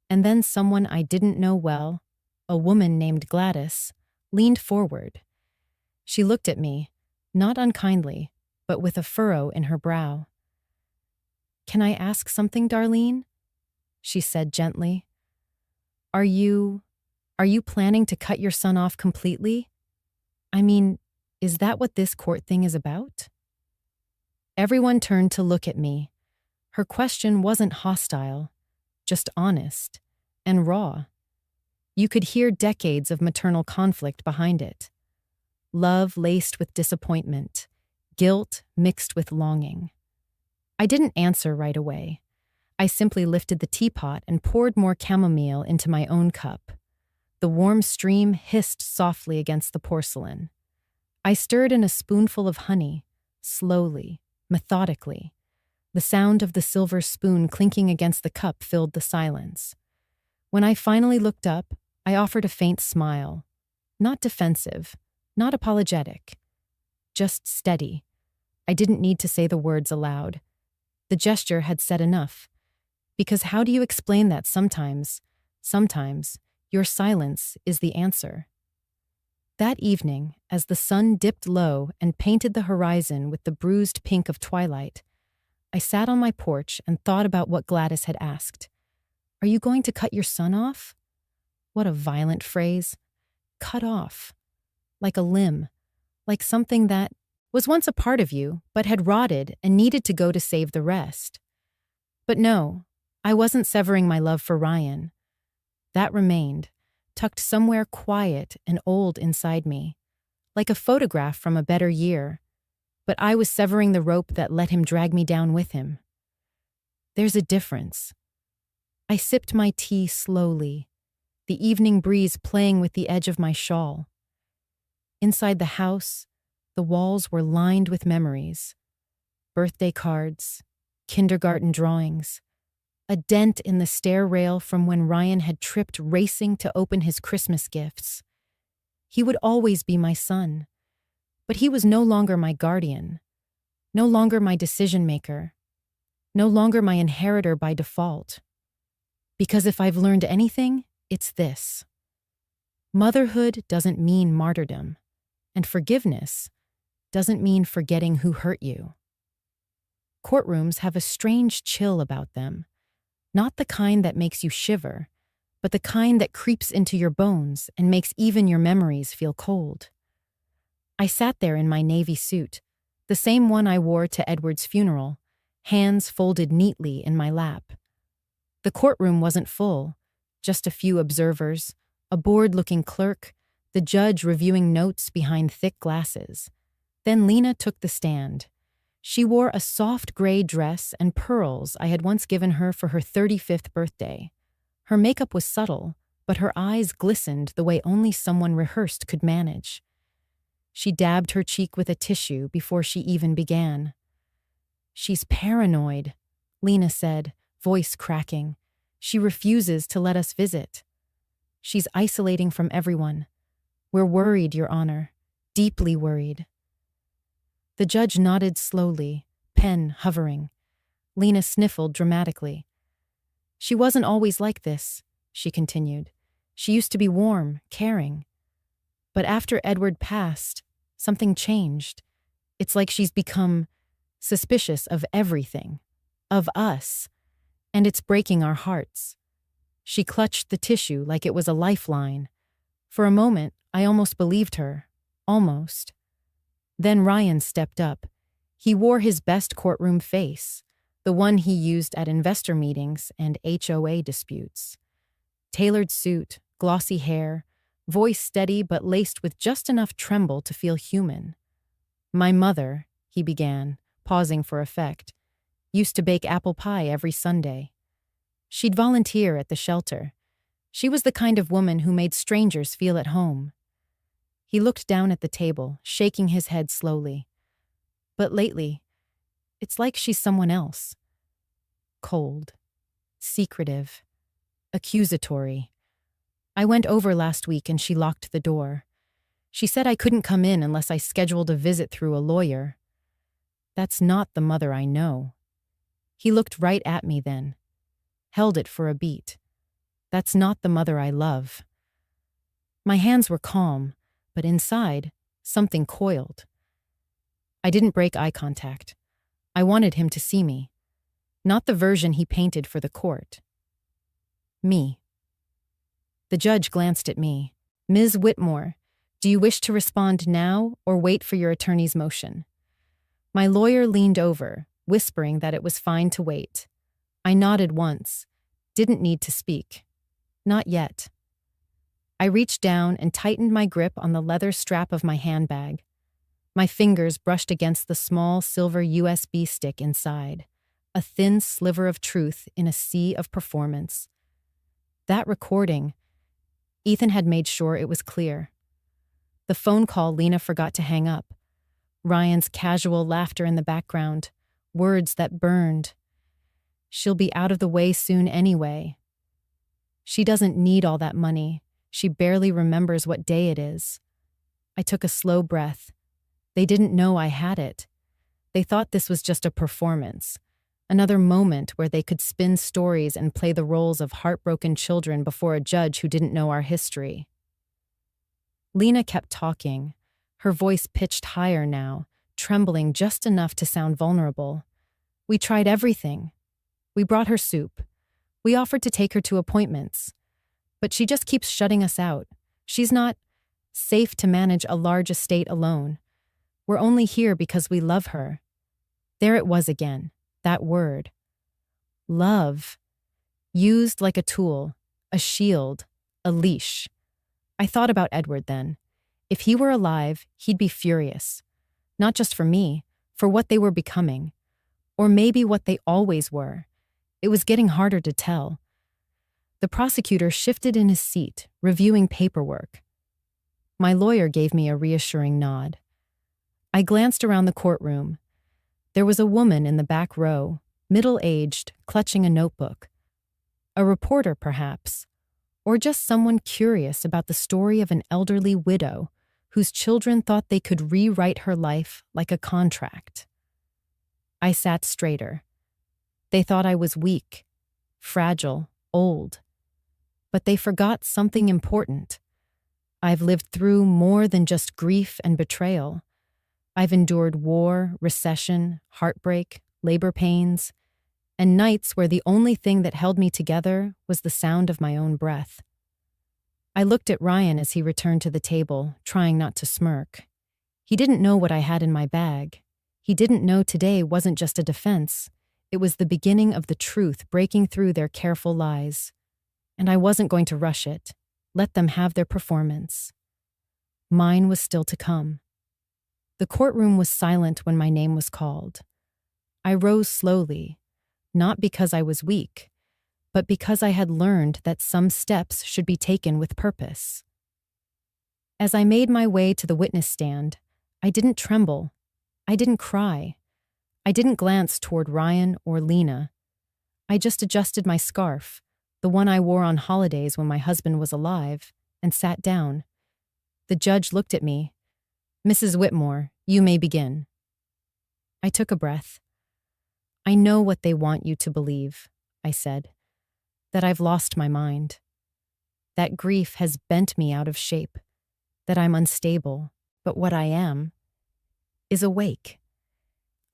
And then someone I didn't know well, a woman named Gladys, leaned forward. She looked at me, not unkindly, but with a furrow in her brow. "Can I ask something, Darlene?" she said gently. Are you planning to cut your son off completely? I mean, is that what this court thing is about?" Everyone turned to look at me. Her question wasn't hostile, just honest and raw. You could hear decades of maternal conflict behind it. Love laced with disappointment, guilt mixed with longing. I didn't answer right away. I simply lifted the teapot and poured more chamomile into my own cup. The warm stream hissed softly against the porcelain. I stirred in a spoonful of honey, slowly, methodically. The sound of the silver spoon clinking against the cup filled the silence. When I finally looked up, I offered a faint smile. Not defensive, not apologetic. Just steady. I didn't need to say the words aloud. The gesture had said enough. Because how do you explain that sometimes, your silence is the answer? That evening, as the sun dipped low and painted the horizon with the bruised pink of twilight, I sat on my porch and thought about what Gladys had asked. "Are you going to cut your son off?" What a violent phrase. cut off, like a limb, like something that was once a part of you, but had rotted and needed to go to save the rest. But no, I wasn't severing my love for Ryan. That remained, tucked somewhere quiet and old inside me, like a photograph from a better year. But I was severing the rope that let him drag me down with him. There's a difference. I sipped my tea slowly, the evening breeze playing with the edge of my shawl. Inside the house, the walls were lined with memories. Birthday cards, kindergarten drawings, a dent in the stair rail from when Ryan had tripped racing to open his Christmas gifts. He would always be my son, but he was no longer my guardian, no longer my decision maker, no longer my inheritor by default. Because if I've learned anything, it's this. Motherhood doesn't mean martyrdom, and forgiveness doesn't mean forgetting who hurt you. Courtrooms have a strange chill about them, not the kind that makes you shiver, but the kind that creeps into your bones and makes even your memories feel cold. I sat there in my navy suit, the same one I wore to Edward's funeral, hands folded neatly in my lap. The courtroom wasn't full, just a few observers, a bored-looking clerk, the judge reviewing notes behind thick glasses. Then Lena took the stand. She wore a soft gray dress and pearls I had once given her for her 35th birthday. Her makeup was subtle, but her eyes glistened the way only someone rehearsed could manage. She dabbed her cheek with a tissue before she even began. "She's paranoid," Lena said, voice cracking. "She refuses to let us visit. She's isolating from everyone. We're worried, Your Honor. Deeply worried." The judge nodded slowly, pen hovering. Lena sniffled dramatically. "She wasn't always like this," she continued. "She used to be warm, caring. But after Edward passed, something changed. It's like she's become suspicious of everything, of us, and it's breaking our hearts." She clutched the tissue like it was a lifeline. For a moment, I almost believed her. Almost. Then Ryan stepped up. He wore his best courtroom face, the one he used at investor meetings and HOA disputes. Tailored suit, glossy hair, voice steady but laced with just enough tremble to feel human. "My mother," he began, pausing for effect, "used to bake apple pie every Sunday. She'd volunteer at the shelter. She was the kind of woman who made strangers feel at home." He looked down at the table, shaking his head slowly. "But lately, it's like she's someone else. Cold, secretive, accusatory. I went over last week and she locked the door. She said I couldn't come in unless I scheduled a visit through a lawyer. That's not the mother I know." He looked right at me then, held it for a beat. "That's not the mother I love." My hands were calm, but inside, something coiled. I didn't break eye contact. I wanted him to see me. Not the version he painted for the court. Me. The judge glanced at me. "Ms. Whitmore, do you wish to respond now or wait for your attorney's motion?" My lawyer leaned over, whispering that it was fine to wait. I nodded once. Didn't need to speak. Not yet. I reached down and tightened my grip on the leather strap of my handbag. My fingers brushed against the small silver USB stick inside, a thin sliver of truth in a sea of performance. That recording, Ethan had made sure it was clear. The phone call Lena forgot to hang up. Ryan's casual laughter in the background, words that burned. She'll be out of the way soon anyway. She doesn't need all that money. She barely remembers what day it is. I took a slow breath. They didn't know I had it. They thought this was just a performance, another moment where they could spin stories and play the roles of heartbroken children before a judge who didn't know our history. Lena kept talking, her voice pitched higher now, trembling just enough to sound vulnerable. "We tried everything. We brought her soup. We offered to take her to appointments. But she just keeps shutting us out. She's not..." safe to manage a large estate alone. We're only here because we love her. There it was again, that word. Love. Used like a tool, a shield, a leash. I thought about Edward then. If he were alive, he'd be furious. Not just for me, for what they were becoming. Or maybe what they always were. It was getting harder to tell. The prosecutor shifted in his seat, reviewing paperwork. My lawyer gave me a reassuring nod. I glanced around the courtroom. There was a woman in the back row, middle-aged, clutching a notebook. A reporter, perhaps, or just someone curious about the story of an elderly widow whose children thought they could rewrite her life like a contract. I sat straighter. They thought I was weak, fragile, old. But they forgot something important. I've lived through more than just grief and betrayal. I've endured war, recession, heartbreak, labor pains, and nights where the only thing that held me together was the sound of my own breath. I looked at Ryan as he returned to the table, trying not to smirk. He didn't know what I had in my bag. He didn't know today wasn't just a defense. It was the beginning of the truth breaking through their careful lies. And I wasn't going to rush it. Let them have their performance. Mine was still to come. The courtroom was silent when my name was called. I rose slowly, not because I was weak, but because I had learned that some steps should be taken with purpose. As I made my way to the witness stand, I didn't tremble. I didn't cry. I didn't glance toward Ryan or Lena. I just adjusted my scarf, the one I wore on holidays when my husband was alive, and sat down. The judge looked at me. "Mrs. Whitmore, you may begin." I took a breath. "I know what they want you to believe," I said. "That I've lost my mind. That grief has bent me out of shape. That I'm unstable, but what I am is awake."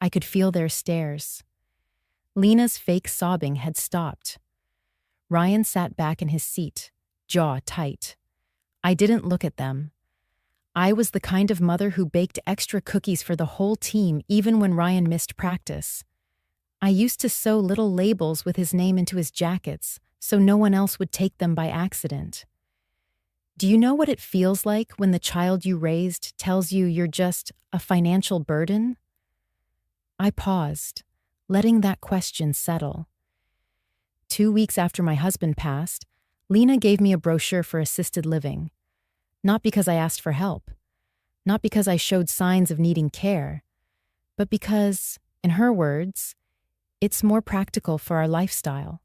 I could feel their stares. Lena's fake sobbing had stopped. Ryan sat back in his seat, jaw tight. I didn't look at them. I was the kind of mother who baked extra cookies for the whole team even when Ryan missed practice. I used to sew little labels with his name into his jackets so no one else would take them by accident. Do you know what it feels like when the child you raised tells you you're just a financial burden? I paused, letting that question settle. 2 weeks after my husband passed, Lena gave me a brochure for assisted living. Not because I asked for help, not because I showed signs of needing care, but because, in her words, it's more practical for our lifestyle.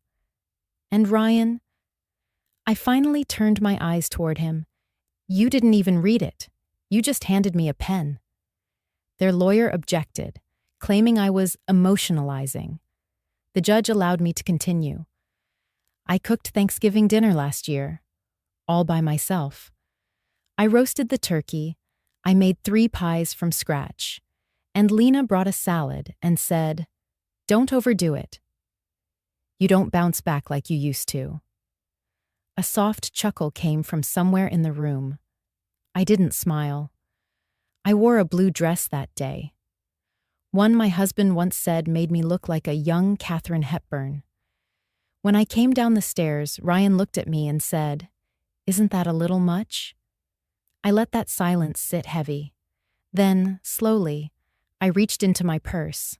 And Ryan, I finally turned my eyes toward him. "You didn't even read it. You just handed me a pen." Their lawyer objected, claiming I was emotionalizing. The judge allowed me to continue. "I cooked Thanksgiving dinner last year, all by myself. I roasted the turkey, I made 3 pies from scratch, and Lena brought a salad and said, 'Don't overdo it. You don't bounce back like you used to.'" A soft chuckle came from somewhere in the room. I didn't smile. I wore a blue dress that day. One my husband once said made me look like a young Katharine Hepburn. When I came down the stairs, Ryan looked at me and said, "Isn't that a little much?" I let that silence sit heavy. Then, slowly, I reached into my purse.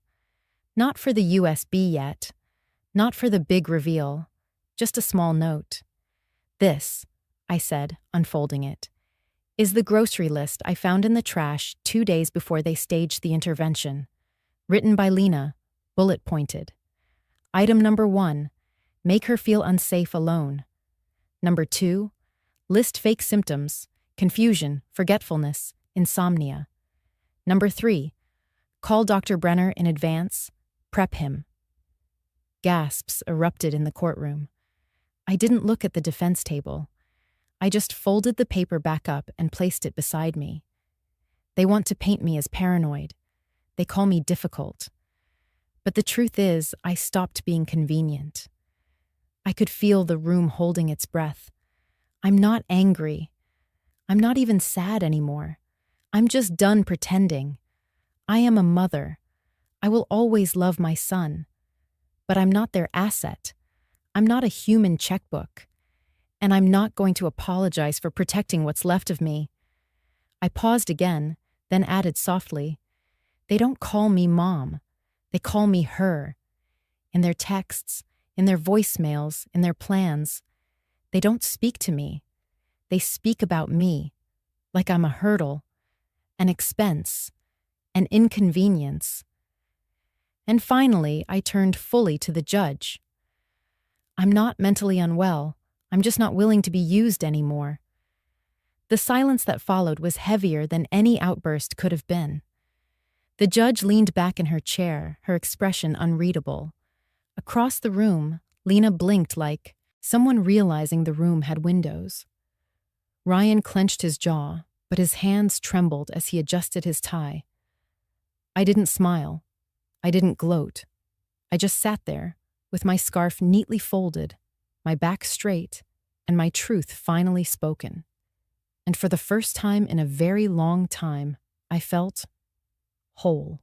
Not for the USB yet, not for the big reveal, just a small note. "This," I said, unfolding it, "is the grocery list I found in the trash 2 days before they staged the intervention. Written by Lena, bullet-pointed. Item number 1, make her feel unsafe alone. Number 2, list fake symptoms, confusion, forgetfulness, insomnia. Number 3, call Dr. Brenner in advance, prep him." Gasps erupted in the courtroom. I didn't look at the defense table. I just folded the paper back up and placed it beside me. They want to paint me as paranoid. They call me difficult. But the truth is, I stopped being convenient. I could feel the room holding its breath. I'm not angry. I'm not even sad anymore. I'm just done pretending. I am a mother. I will always love my son. But I'm not their asset. I'm not a human checkbook. And I'm not going to apologize for protecting what's left of me. I paused again, then added softly, they don't call me mom. They call me her. In their texts, in their voicemails, in their plans. They don't speak to me. They speak about me, like I'm a hurdle, an expense, an inconvenience. And finally, I turned fully to the judge. I'm not mentally unwell. I'm just not willing to be used anymore. The silence that followed was heavier than any outburst could have been. The judge leaned back in her chair, her expression unreadable. Across the room, Lena blinked like someone realizing the room had windows. Ryan clenched his jaw, but his hands trembled as he adjusted his tie. I didn't smile. I didn't gloat. I just sat there, with my scarf neatly folded, my back straight, and my truth finally spoken. And for the first time in a very long time, I felt whole.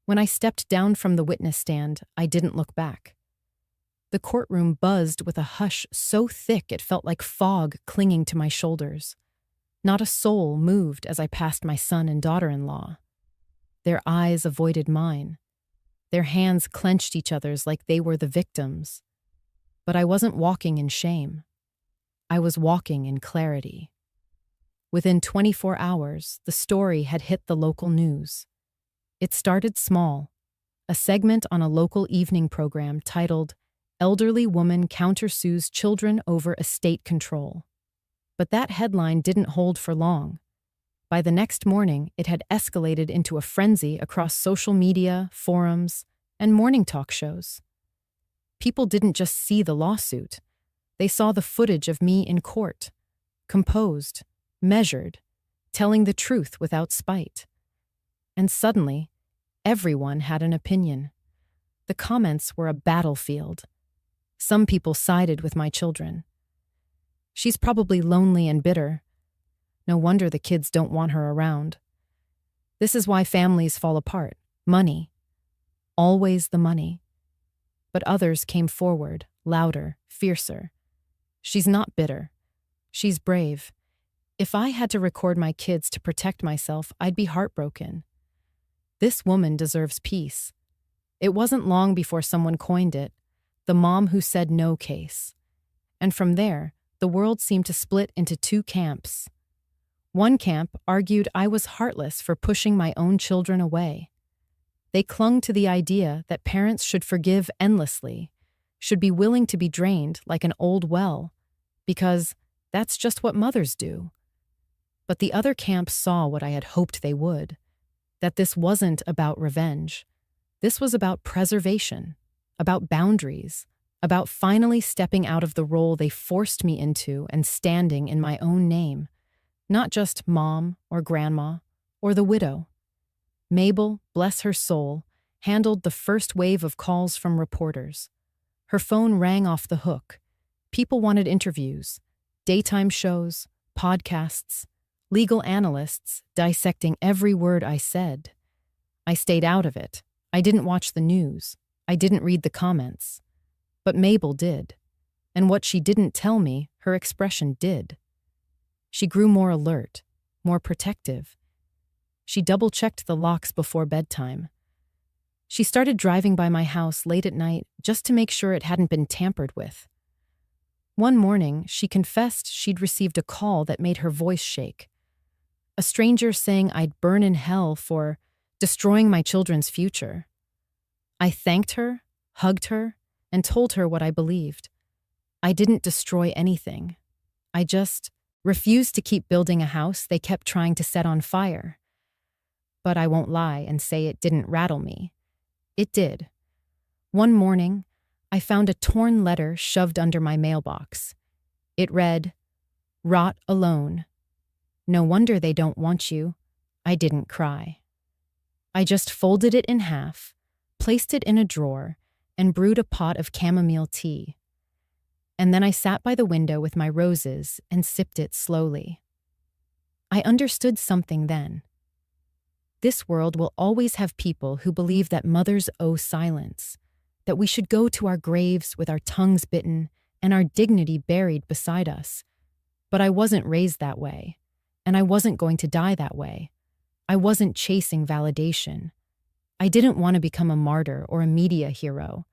When I stepped down from the witness stand, I didn't look back. The courtroom buzzed with a hush so thick it felt like fog clinging to my shoulders. Not a soul moved as I passed my son and daughter-in-law. Their eyes avoided mine. Their hands clenched each other's like they were the victims. But I wasn't walking in shame. I was walking in clarity. Within 24 hours, the story had hit the local news. It started small, a segment on a local evening program titled Elderly Woman Countersues Children Over Estate Control. But that headline didn't hold for long. By the next morning, it had escalated into a frenzy across social media, forums, and morning talk shows. People didn't just see the lawsuit. They saw the footage of me in court, composed, measured, telling the truth without spite. And suddenly, everyone had an opinion. The comments were a battlefield. Some people sided with my children. She's probably lonely and bitter. No wonder the kids don't want her around. This is why families fall apart. Money. Always the money. But others came forward, louder, fiercer. She's not bitter. She's brave. If I had to record my kids to protect myself, I'd be heartbroken. This woman deserves peace. It wasn't long before someone coined it, the mom who said no case. And from there, the world seemed to split into two camps. One camp argued I was heartless for pushing my own children away. They clung to the idea that parents should forgive endlessly, should be willing to be drained like an old well, because that's just what mothers do. But the other camp saw what I had hoped they would, that this wasn't about revenge. This was about preservation, about boundaries, about finally stepping out of the role they forced me into and standing in my own name, not just mom or grandma or the widow. Mabel, bless her soul, handled the first wave of calls from reporters. Her phone rang off the hook. People wanted interviews, daytime shows, podcasts, legal analysts dissecting every word I said. I stayed out of it. I didn't watch the news. I didn't read the comments. But Mabel did. And what she didn't tell me, her expression did. She grew more alert, more protective. She double-checked the locks before bedtime. She started driving by my house late at night just to make sure it hadn't been tampered with. One morning, she confessed she'd received a call that made her voice shake. A stranger saying I'd burn in hell for destroying my children's future. I thanked her, hugged her, and told her what I believed. I didn't destroy anything. I just refused to keep building a house they kept trying to set on fire. But I won't lie and say it didn't rattle me. It did. One morning, I found a torn letter shoved under my mailbox. It read, "Rot alone. No wonder they don't want you." I didn't cry. I just folded it in half, placed it in a drawer, and brewed a pot of chamomile tea. And then I sat by the window with my roses and sipped it slowly. I understood something then. This world will always have people who believe that mothers owe silence, that we should go to our graves with our tongues bitten and our dignity buried beside us. But I wasn't raised that way, and I wasn't going to die that way. I wasn't chasing validation. I didn't want to become a martyr or a media hero.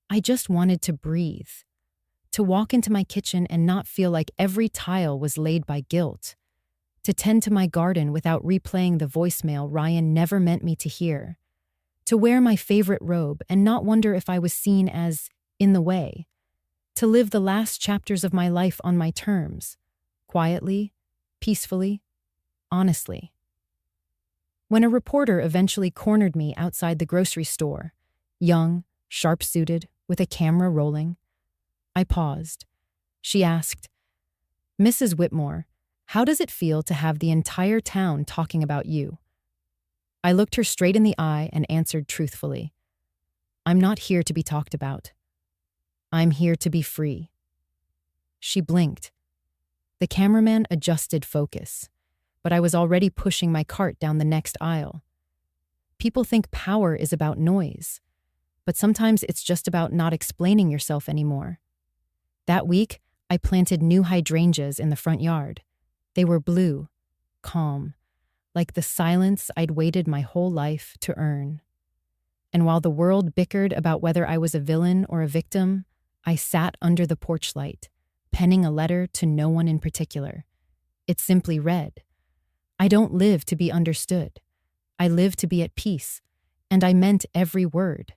I just wanted to breathe, to walk into my kitchen and not feel like every tile was laid by guilt, to tend to my garden without replaying the voicemail Ryan never meant me to hear, to wear my favorite robe and not wonder if I was seen as in the way, to live the last chapters of my life on my terms, quietly, peacefully, honestly. When a reporter eventually cornered me outside the grocery store, young, sharp-suited, with a camera rolling, I paused. She asked, "Mrs. Whitmore, how does it feel to have the entire town talking about you?" I looked her straight in the eye and answered truthfully, "I'm not here to be talked about. I'm here to be free." She blinked. The cameraman adjusted focus, but I was already pushing my cart down the next aisle. People think power is about noise, but sometimes it's just about not explaining yourself anymore. That week, I planted new hydrangeas in the front yard. They were blue, calm, like the silence I'd waited my whole life to earn. And while the world bickered about whether I was a villain or a victim, I sat under the porch light, penning a letter to no one in particular. It simply read, "I don't live to be understood. I live to be at peace," and I meant every word.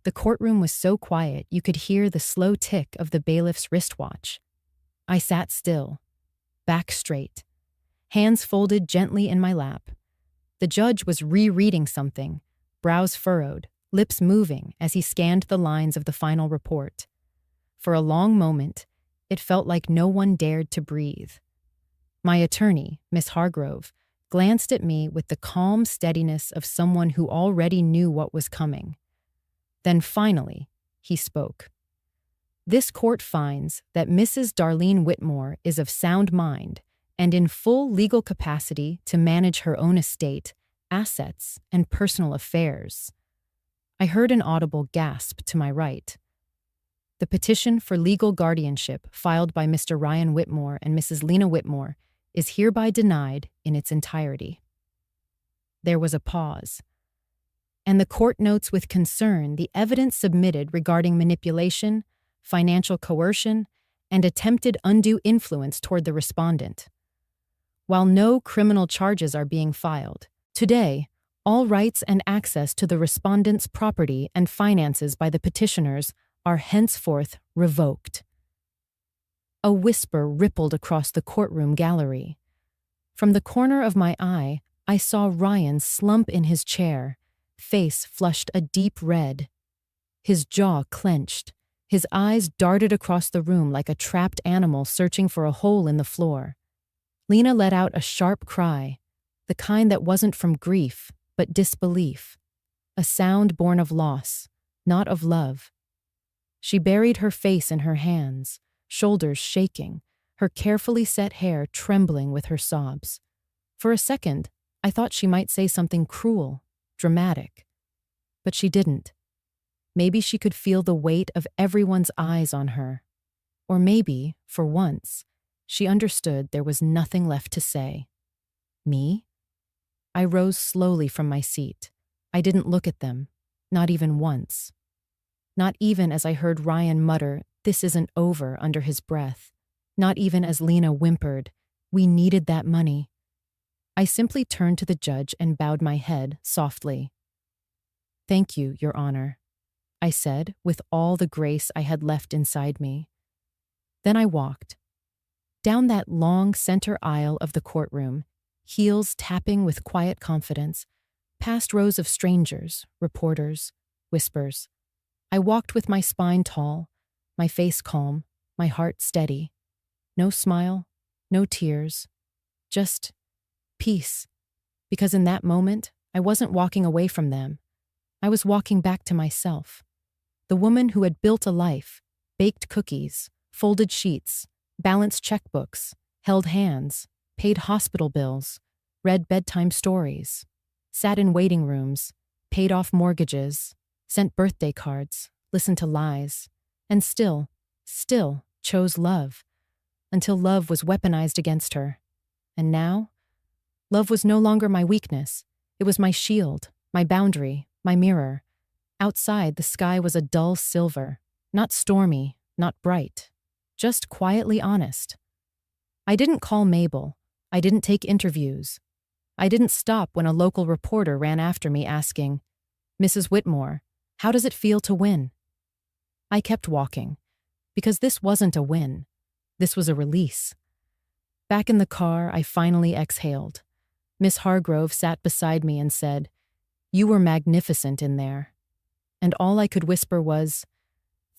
The courtroom was so quiet you could hear the slow tick of the bailiff's wristwatch. I sat still, back straight, hands folded gently in my lap. The judge was rereading something, brows furrowed, lips moving as he scanned the lines of the final report. For a long moment, it felt like no one dared to breathe. My attorney, Miss Hargrove, glanced at me with the calm steadiness of someone who already knew what was coming. Then finally, he spoke. "This court finds that Mrs. Darlene Whitmore is of sound mind and in full legal capacity to manage her own estate, assets, and personal affairs." I heard an audible gasp to my right. The petition for legal guardianship filed by Mr. Ryan Whitmore and Mrs. Lena Whitmore is hereby denied in its entirety. There was a pause, and the court notes with concern the evidence submitted regarding manipulation, financial coercion, and attempted undue influence toward the respondent. While no criminal charges are being filed, today, all rights and access to the respondent's property and finances by the petitioners are henceforth revoked. A whisper rippled across the courtroom gallery. From the corner of my eye, I saw Ryan slump in his chair, face flushed a deep red. His jaw clenched. His eyes darted across the room like a trapped animal searching for a hole in the floor. Lena let out a sharp cry, the kind that wasn't from grief, but disbelief. A sound born of loss, not of love. She buried her face in her hands, shoulders shaking, her carefully set hair trembling with her sobs. For a second, I thought she might say something cruel, dramatic. But she didn't. Maybe she could feel the weight of everyone's eyes on her. Or maybe, for once, she understood there was nothing left to say. Me? I rose slowly from my seat. I didn't look at them, not even once. Not even as I heard Ryan mutter, "This isn't over," under his breath. Not even as Lena whimpered, "We needed that money." I simply turned to the judge and bowed my head softly. "Thank you, Your Honor," I said with all the grace I had left inside me. Then I walked down that long center aisle of the courtroom, heels tapping with quiet confidence, past rows of strangers, reporters, whispers. I walked with my spine tall, my face calm, my heart steady. No smile, no tears, just peace. Because in that moment, I wasn't walking away from them. I was walking back to myself. The woman who had built a life, baked cookies, folded sheets, balanced checkbooks, held hands, paid hospital bills, read bedtime stories, sat in waiting rooms, paid off mortgages, sent birthday cards, listened to lies, and still chose love, until love was weaponized against her. And now, love was no longer my weakness. It was my shield, my boundary, my mirror. Outside, the sky was a dull silver, not stormy, not bright, just quietly honest. I didn't call Mabel. I didn't take interviews. I didn't stop when a local reporter ran after me asking, "Mrs. Whitmore, how does it feel to win?" I kept walking, because this wasn't a win. This was a release. Back in the car, I finally exhaled. Miss Hargrove sat beside me and said, "You were magnificent in there." And all I could whisper was,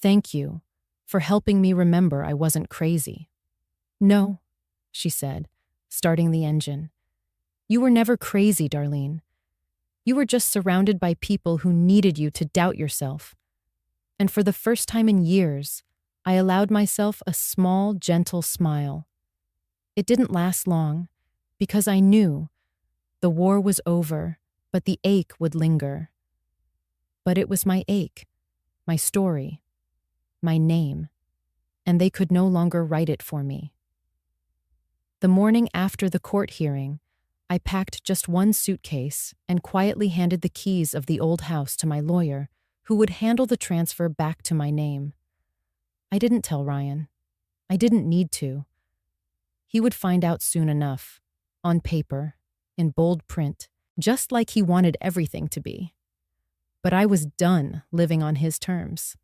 "Thank you for helping me remember I wasn't crazy." "No," she said, starting the engine. "You were never crazy, Darlene. You were just surrounded by people who needed you to doubt yourself. And for the first time in years, I allowed myself a small, gentle smile. It didn't last long, because I knew the war was over, but the ache would linger. But it was my ache, my story, my name, and they could no longer write it for me. The morning after the court hearing, I packed just one suitcase and quietly handed the keys of the old house to my lawyer, who would handle the transfer back to my name. I didn't tell Ryan. I didn't need to. He would find out soon enough, on paper, in bold print, just like he wanted everything to be. But I was done living on his terms.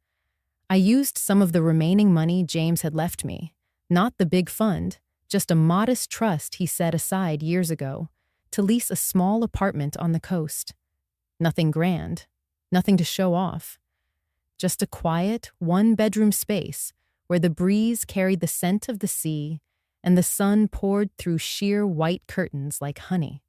I used some of the remaining money James had left me, not the big fund, just a modest trust he set aside years ago, to lease a small apartment on the coast. Nothing grand, nothing to show off. Just a quiet, one-bedroom space where the breeze carried the scent of the sea and the sun poured through sheer white curtains like honey.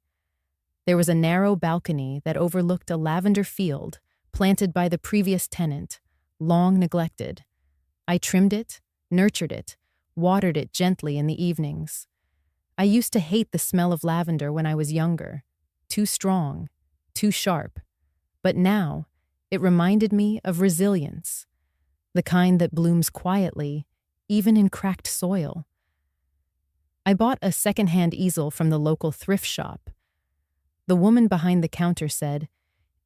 There was a narrow balcony that overlooked a lavender field planted by the previous tenant, long neglected. I trimmed it, nurtured it, watered it gently in the evenings. I used to hate the smell of lavender when I was younger. Too strong, too sharp. But now, it reminded me of resilience, the kind that blooms quietly, even in cracked soil. I bought a second-hand easel from the local thrift shop. The woman behind the counter said,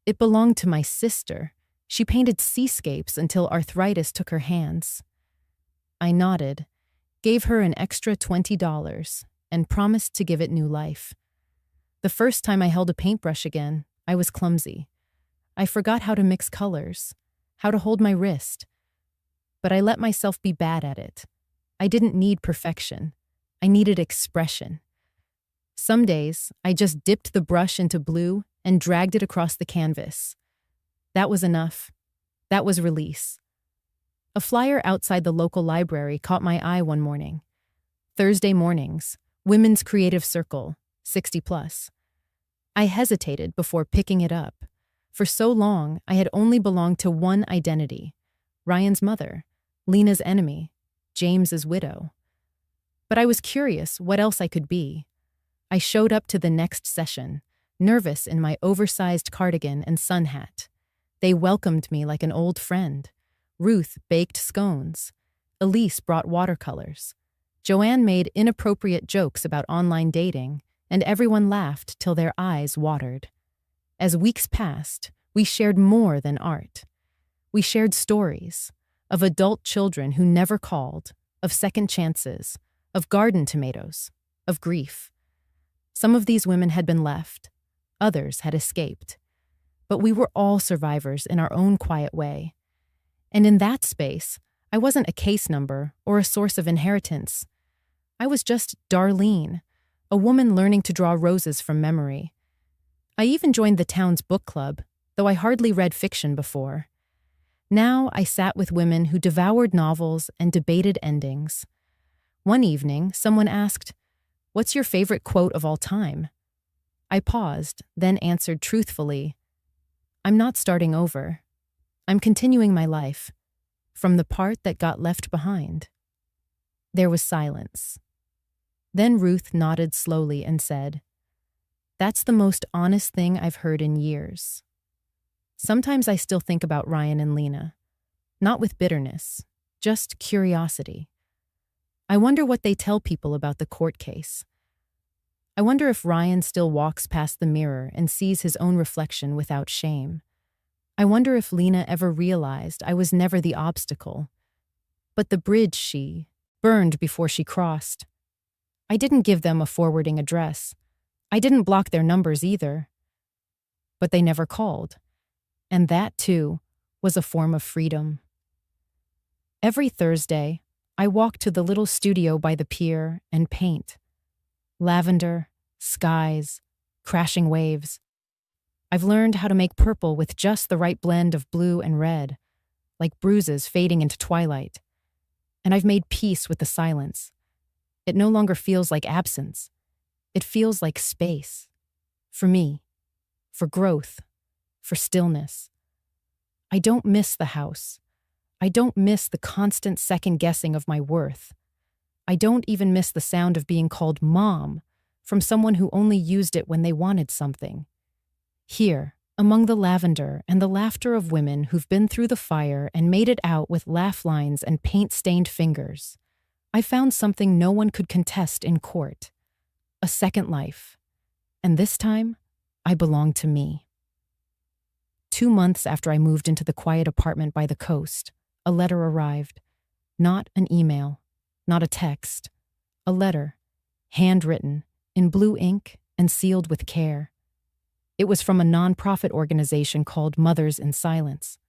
"It belonged to my sister. She painted seascapes until arthritis took her hands." I nodded, gave her an extra $20, and promised to give it new life. The first time I held a paintbrush again, I was clumsy. I forgot how to mix colors, how to hold my wrist. But I let myself be bad at it. I didn't need perfection. I needed expression. Some days, I just dipped the brush into blue and dragged it across the canvas. That was enough. That was release. A flyer outside the local library caught my eye one morning. Thursday mornings, Women's Creative Circle, 60 plus. I hesitated before picking it up. For so long, I had only belonged to one identity: Ryan's mother, Lena's enemy, James's widow. But I was curious what else I could be. I showed up to the next session, nervous in my oversized cardigan and sun hat. They welcomed me like an old friend. Ruth baked scones. Elise brought watercolors. Joanne made inappropriate jokes about online dating, and everyone laughed till their eyes watered. As weeks passed, we shared more than art. We shared stories of adult children who never called, of second chances, of garden tomatoes, of grief. Some of these women had been left. Others had escaped. But we were all survivors in our own quiet way. And in that space, I wasn't a case number or a source of inheritance. I was just Darlene, a woman learning to draw roses from memory. I even joined the town's book club, though I hardly read fiction before. Now I sat with women who devoured novels and debated endings. One evening, someone asked, "What's your favorite quote of all time?" I paused, then answered truthfully, "I'm not starting over. I'm continuing my life, from the part that got left behind." There was silence. Then Ruth nodded slowly and said, "That's the most honest thing I've heard in years." Sometimes I still think about Ryan and Lena, not with bitterness, just curiosity. I wonder what they tell people about the court case. I wonder if Ryan still walks past the mirror and sees his own reflection without shame. I wonder if Lena ever realized I was never the obstacle, but the bridge she burned before she crossed. I didn't give them a forwarding address. I didn't block their numbers either. But they never called. And that, too, was a form of freedom. Every Thursday, I walk to the little studio by the pier and paint. Lavender, skies, crashing waves. I've learned how to make purple with just the right blend of blue and red, like bruises fading into twilight. And I've made peace with the silence. It no longer feels like absence. It feels like space. For me. For growth. For stillness. I don't miss the house. I don't miss the constant second-guessing of my worth. I don't even miss the sound of being called Mom from someone who only used it when they wanted something. Here, among the lavender and the laughter of women who've been through the fire and made it out with laugh lines and paint-stained fingers, I found something no one could contest in court. A second life. And this time, I belong to me. 2 months after I moved into the quiet apartment by the coast, a letter arrived. Not an email, not a text. A letter, handwritten, in blue ink and sealed with care. It was from a nonprofit organization called Mothers in Silence.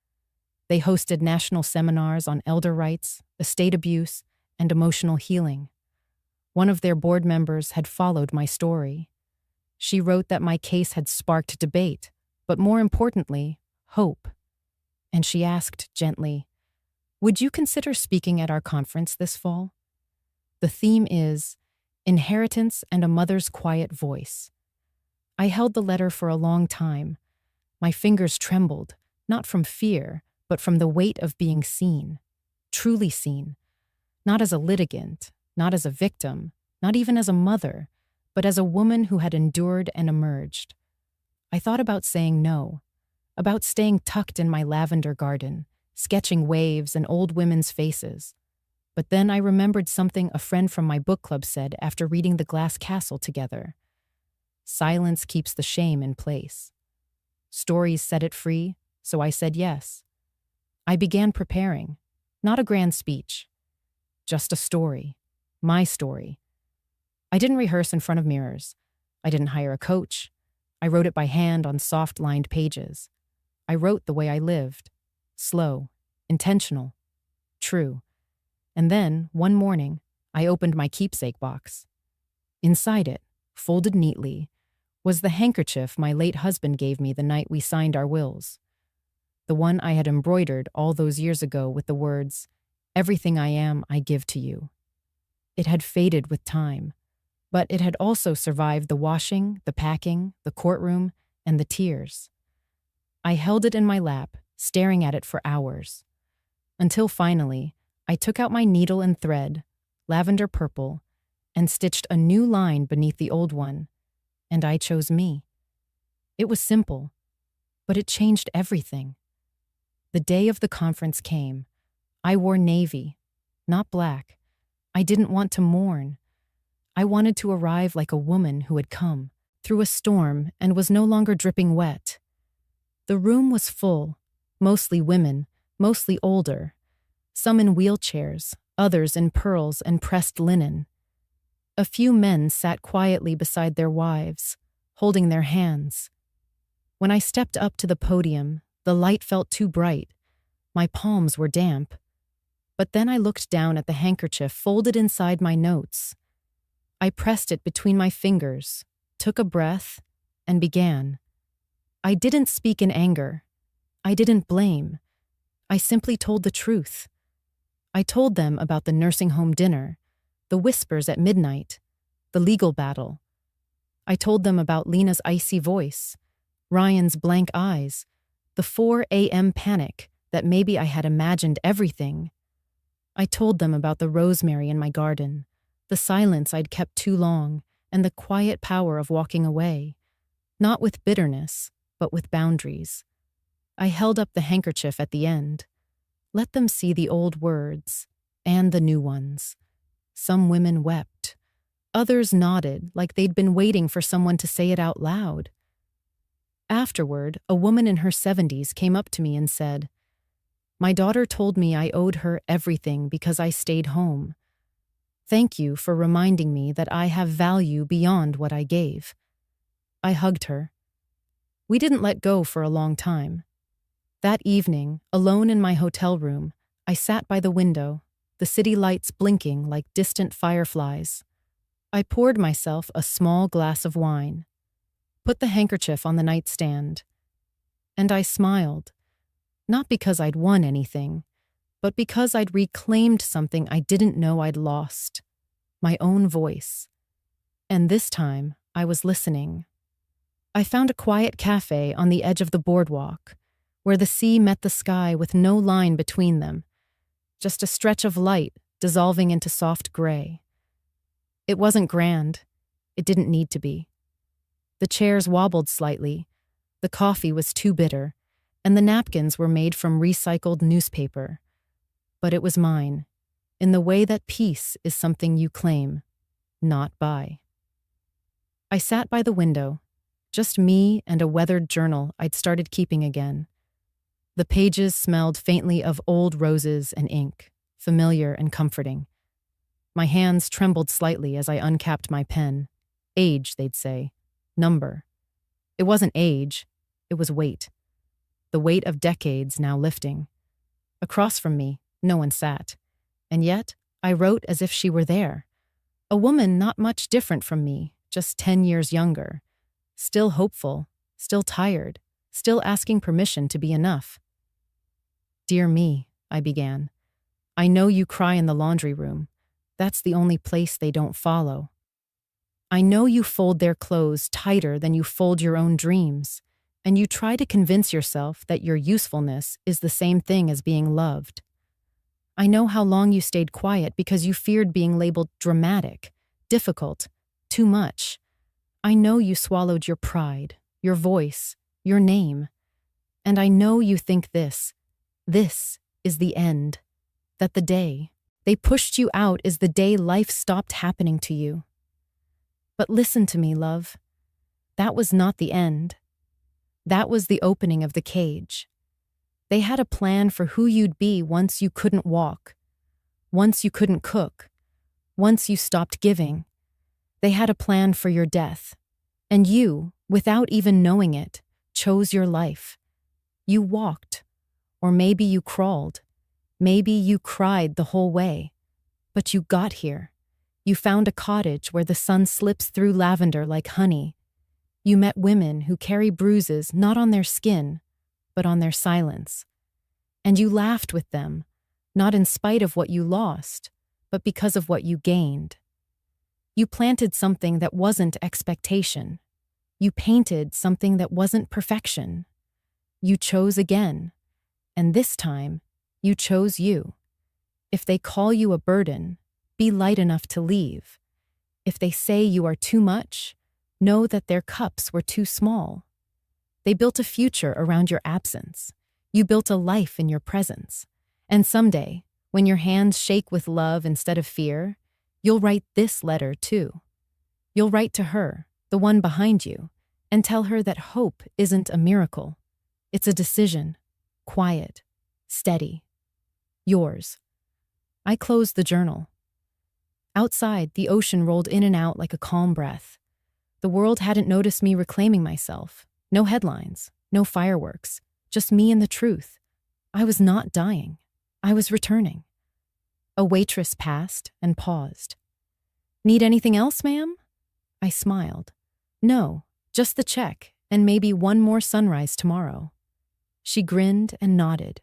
They hosted national seminars on elder rights, estate abuse, and emotional healing. One of their board members had followed my story. She wrote that my case had sparked debate, but more importantly, hope. And she asked gently, "Would you consider speaking at our conference this fall?" The theme is Inheritance and a Mother's Quiet Voice. I held the letter for a long time. My fingers trembled, not from fear, but from the weight of being seen. Truly seen. Not as a litigant, not as a victim, not even as a mother, but as a woman who had endured and emerged. I thought about saying no, about staying tucked in my lavender garden, sketching waves and old women's faces. But then I remembered something a friend from my book club said after reading The Glass Castle together. Silence keeps the shame in place. Stories set it free, so I said yes. I began preparing, not a grand speech, just a story, my story. I didn't rehearse in front of mirrors. I didn't hire a coach. I wrote it by hand on soft-lined pages. I wrote the way I lived, slow, intentional, true. And then, one morning, I opened my keepsake box. Inside it, folded neatly, was the handkerchief my late husband gave me the night we signed our wills. The one I had embroidered all those years ago with the words, "Everything I am, I give to you." It had faded with time, but it had also survived the washing, the packing, the courtroom, and the tears. I held it in my lap, staring at it for hours, until finally, I took out my needle and thread, lavender purple, and stitched a new line beneath the old one, and I chose me. It was simple, but it changed everything. The day of the conference came. I wore navy, not black. I didn't want to mourn. I wanted to arrive like a woman who had come through a storm and was no longer dripping wet. The room was full, mostly women, mostly older, some in wheelchairs, others in pearls and pressed linen. A few men sat quietly beside their wives, holding their hands. When I stepped up to the podium, the light felt too bright. My palms were damp. But then I looked down at the handkerchief folded inside my notes. I pressed it between my fingers, took a breath, and began. I didn't speak in anger. I didn't blame. I simply told the truth. I told them about the nursing home dinner, the whispers at midnight, the legal battle. I told them about Lena's icy voice, Ryan's blank eyes, the 4 a.m. panic that maybe I had imagined everything. I told them about the rosemary in my garden, the silence I'd kept too long, and the quiet power of walking away, not with bitterness, but with boundaries. I held up the handkerchief at the end. Let them see the old words and the new ones. Some women wept. Others nodded like they'd been waiting for someone to say it out loud. Afterward, a woman in her 70s came up to me and said, "My daughter told me I owed her everything because I stayed home. Thank you for reminding me that I have value beyond what I gave." I hugged her. We didn't let go for a long time. That evening, alone in my hotel room, I sat by the window, the city lights blinking like distant fireflies. I poured myself a small glass of wine, put the handkerchief on the nightstand, and I smiled, not because I'd won anything, but because I'd reclaimed something I didn't know I'd lost, my own voice. And this time, I was listening. I found a quiet cafe on the edge of the boardwalk, where the sea met the sky with no line between them, just a stretch of light dissolving into soft gray. It wasn't grand. It didn't need to be. The chairs wobbled slightly, the coffee was too bitter, and the napkins were made from recycled newspaper. But it was mine, in the way that peace is something you claim, not buy. I sat by the window, just me and a weathered journal I'd started keeping again. The pages smelled faintly of old roses and ink, familiar and comforting. My hands trembled slightly as I uncapped my pen. Age, they'd say. Number. It wasn't age, it was weight. The weight of decades now lifting. Across from me, no one sat. And yet, I wrote as if she were there. A woman not much different from me, just 10 years younger. Still hopeful, still tired, still asking permission to be enough. "Dear me," I began. "I know you cry in the laundry room. That's the only place they don't follow. I know you fold their clothes tighter than you fold your own dreams, and you try to convince yourself that your usefulness is the same thing as being loved. I know how long you stayed quiet because you feared being labeled dramatic, difficult, too much. I know you swallowed your pride, your voice, your name. And I know you think this is the end, that the day they pushed you out is the day life stopped happening to you. But listen to me, love. That was not the end. That was the opening of the cage. They had a plan for who you'd be once you couldn't walk, once you couldn't cook, once you stopped giving. They had a plan for your death. And you, without even knowing it, chose your life. You walked, or maybe you crawled. Maybe you cried the whole way. But you got here. You found a cottage where the sun slips through lavender like honey. You met women who carry bruises not on their skin, but on their silence. And you laughed with them, not in spite of what you lost, but because of what you gained. You planted something that wasn't expectation. You painted something that wasn't perfection. You chose again, and this time, you chose you. If they call you a burden, be light enough to leave. If they say you are too much, know that their cups were too small. They built a future around your absence. You built a life in your presence. And someday, when your hands shake with love instead of fear, you'll write this letter too. You'll write to her, the one behind you, and tell her that hope isn't a miracle. It's a decision, quiet, steady. Yours. I closed the journal. Outside, the ocean rolled in and out like a calm breath. The world hadn't noticed me reclaiming myself. No headlines, no fireworks, just me and the truth. I was not dying. I was returning. A waitress passed and paused. "Need anything else, ma'am?" I smiled. "No, just the check and maybe one more sunrise tomorrow." She grinned and nodded.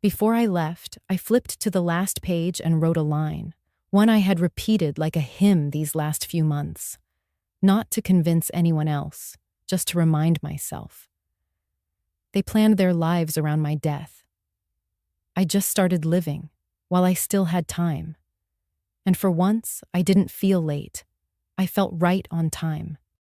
Before I left, I flipped to the last page and wrote a line, one I had repeated like a hymn these last few months. Not to convince anyone else, just to remind myself. They planned their lives around my death. I just started living, while I still had time. And for once, I didn't feel late. I felt right on time.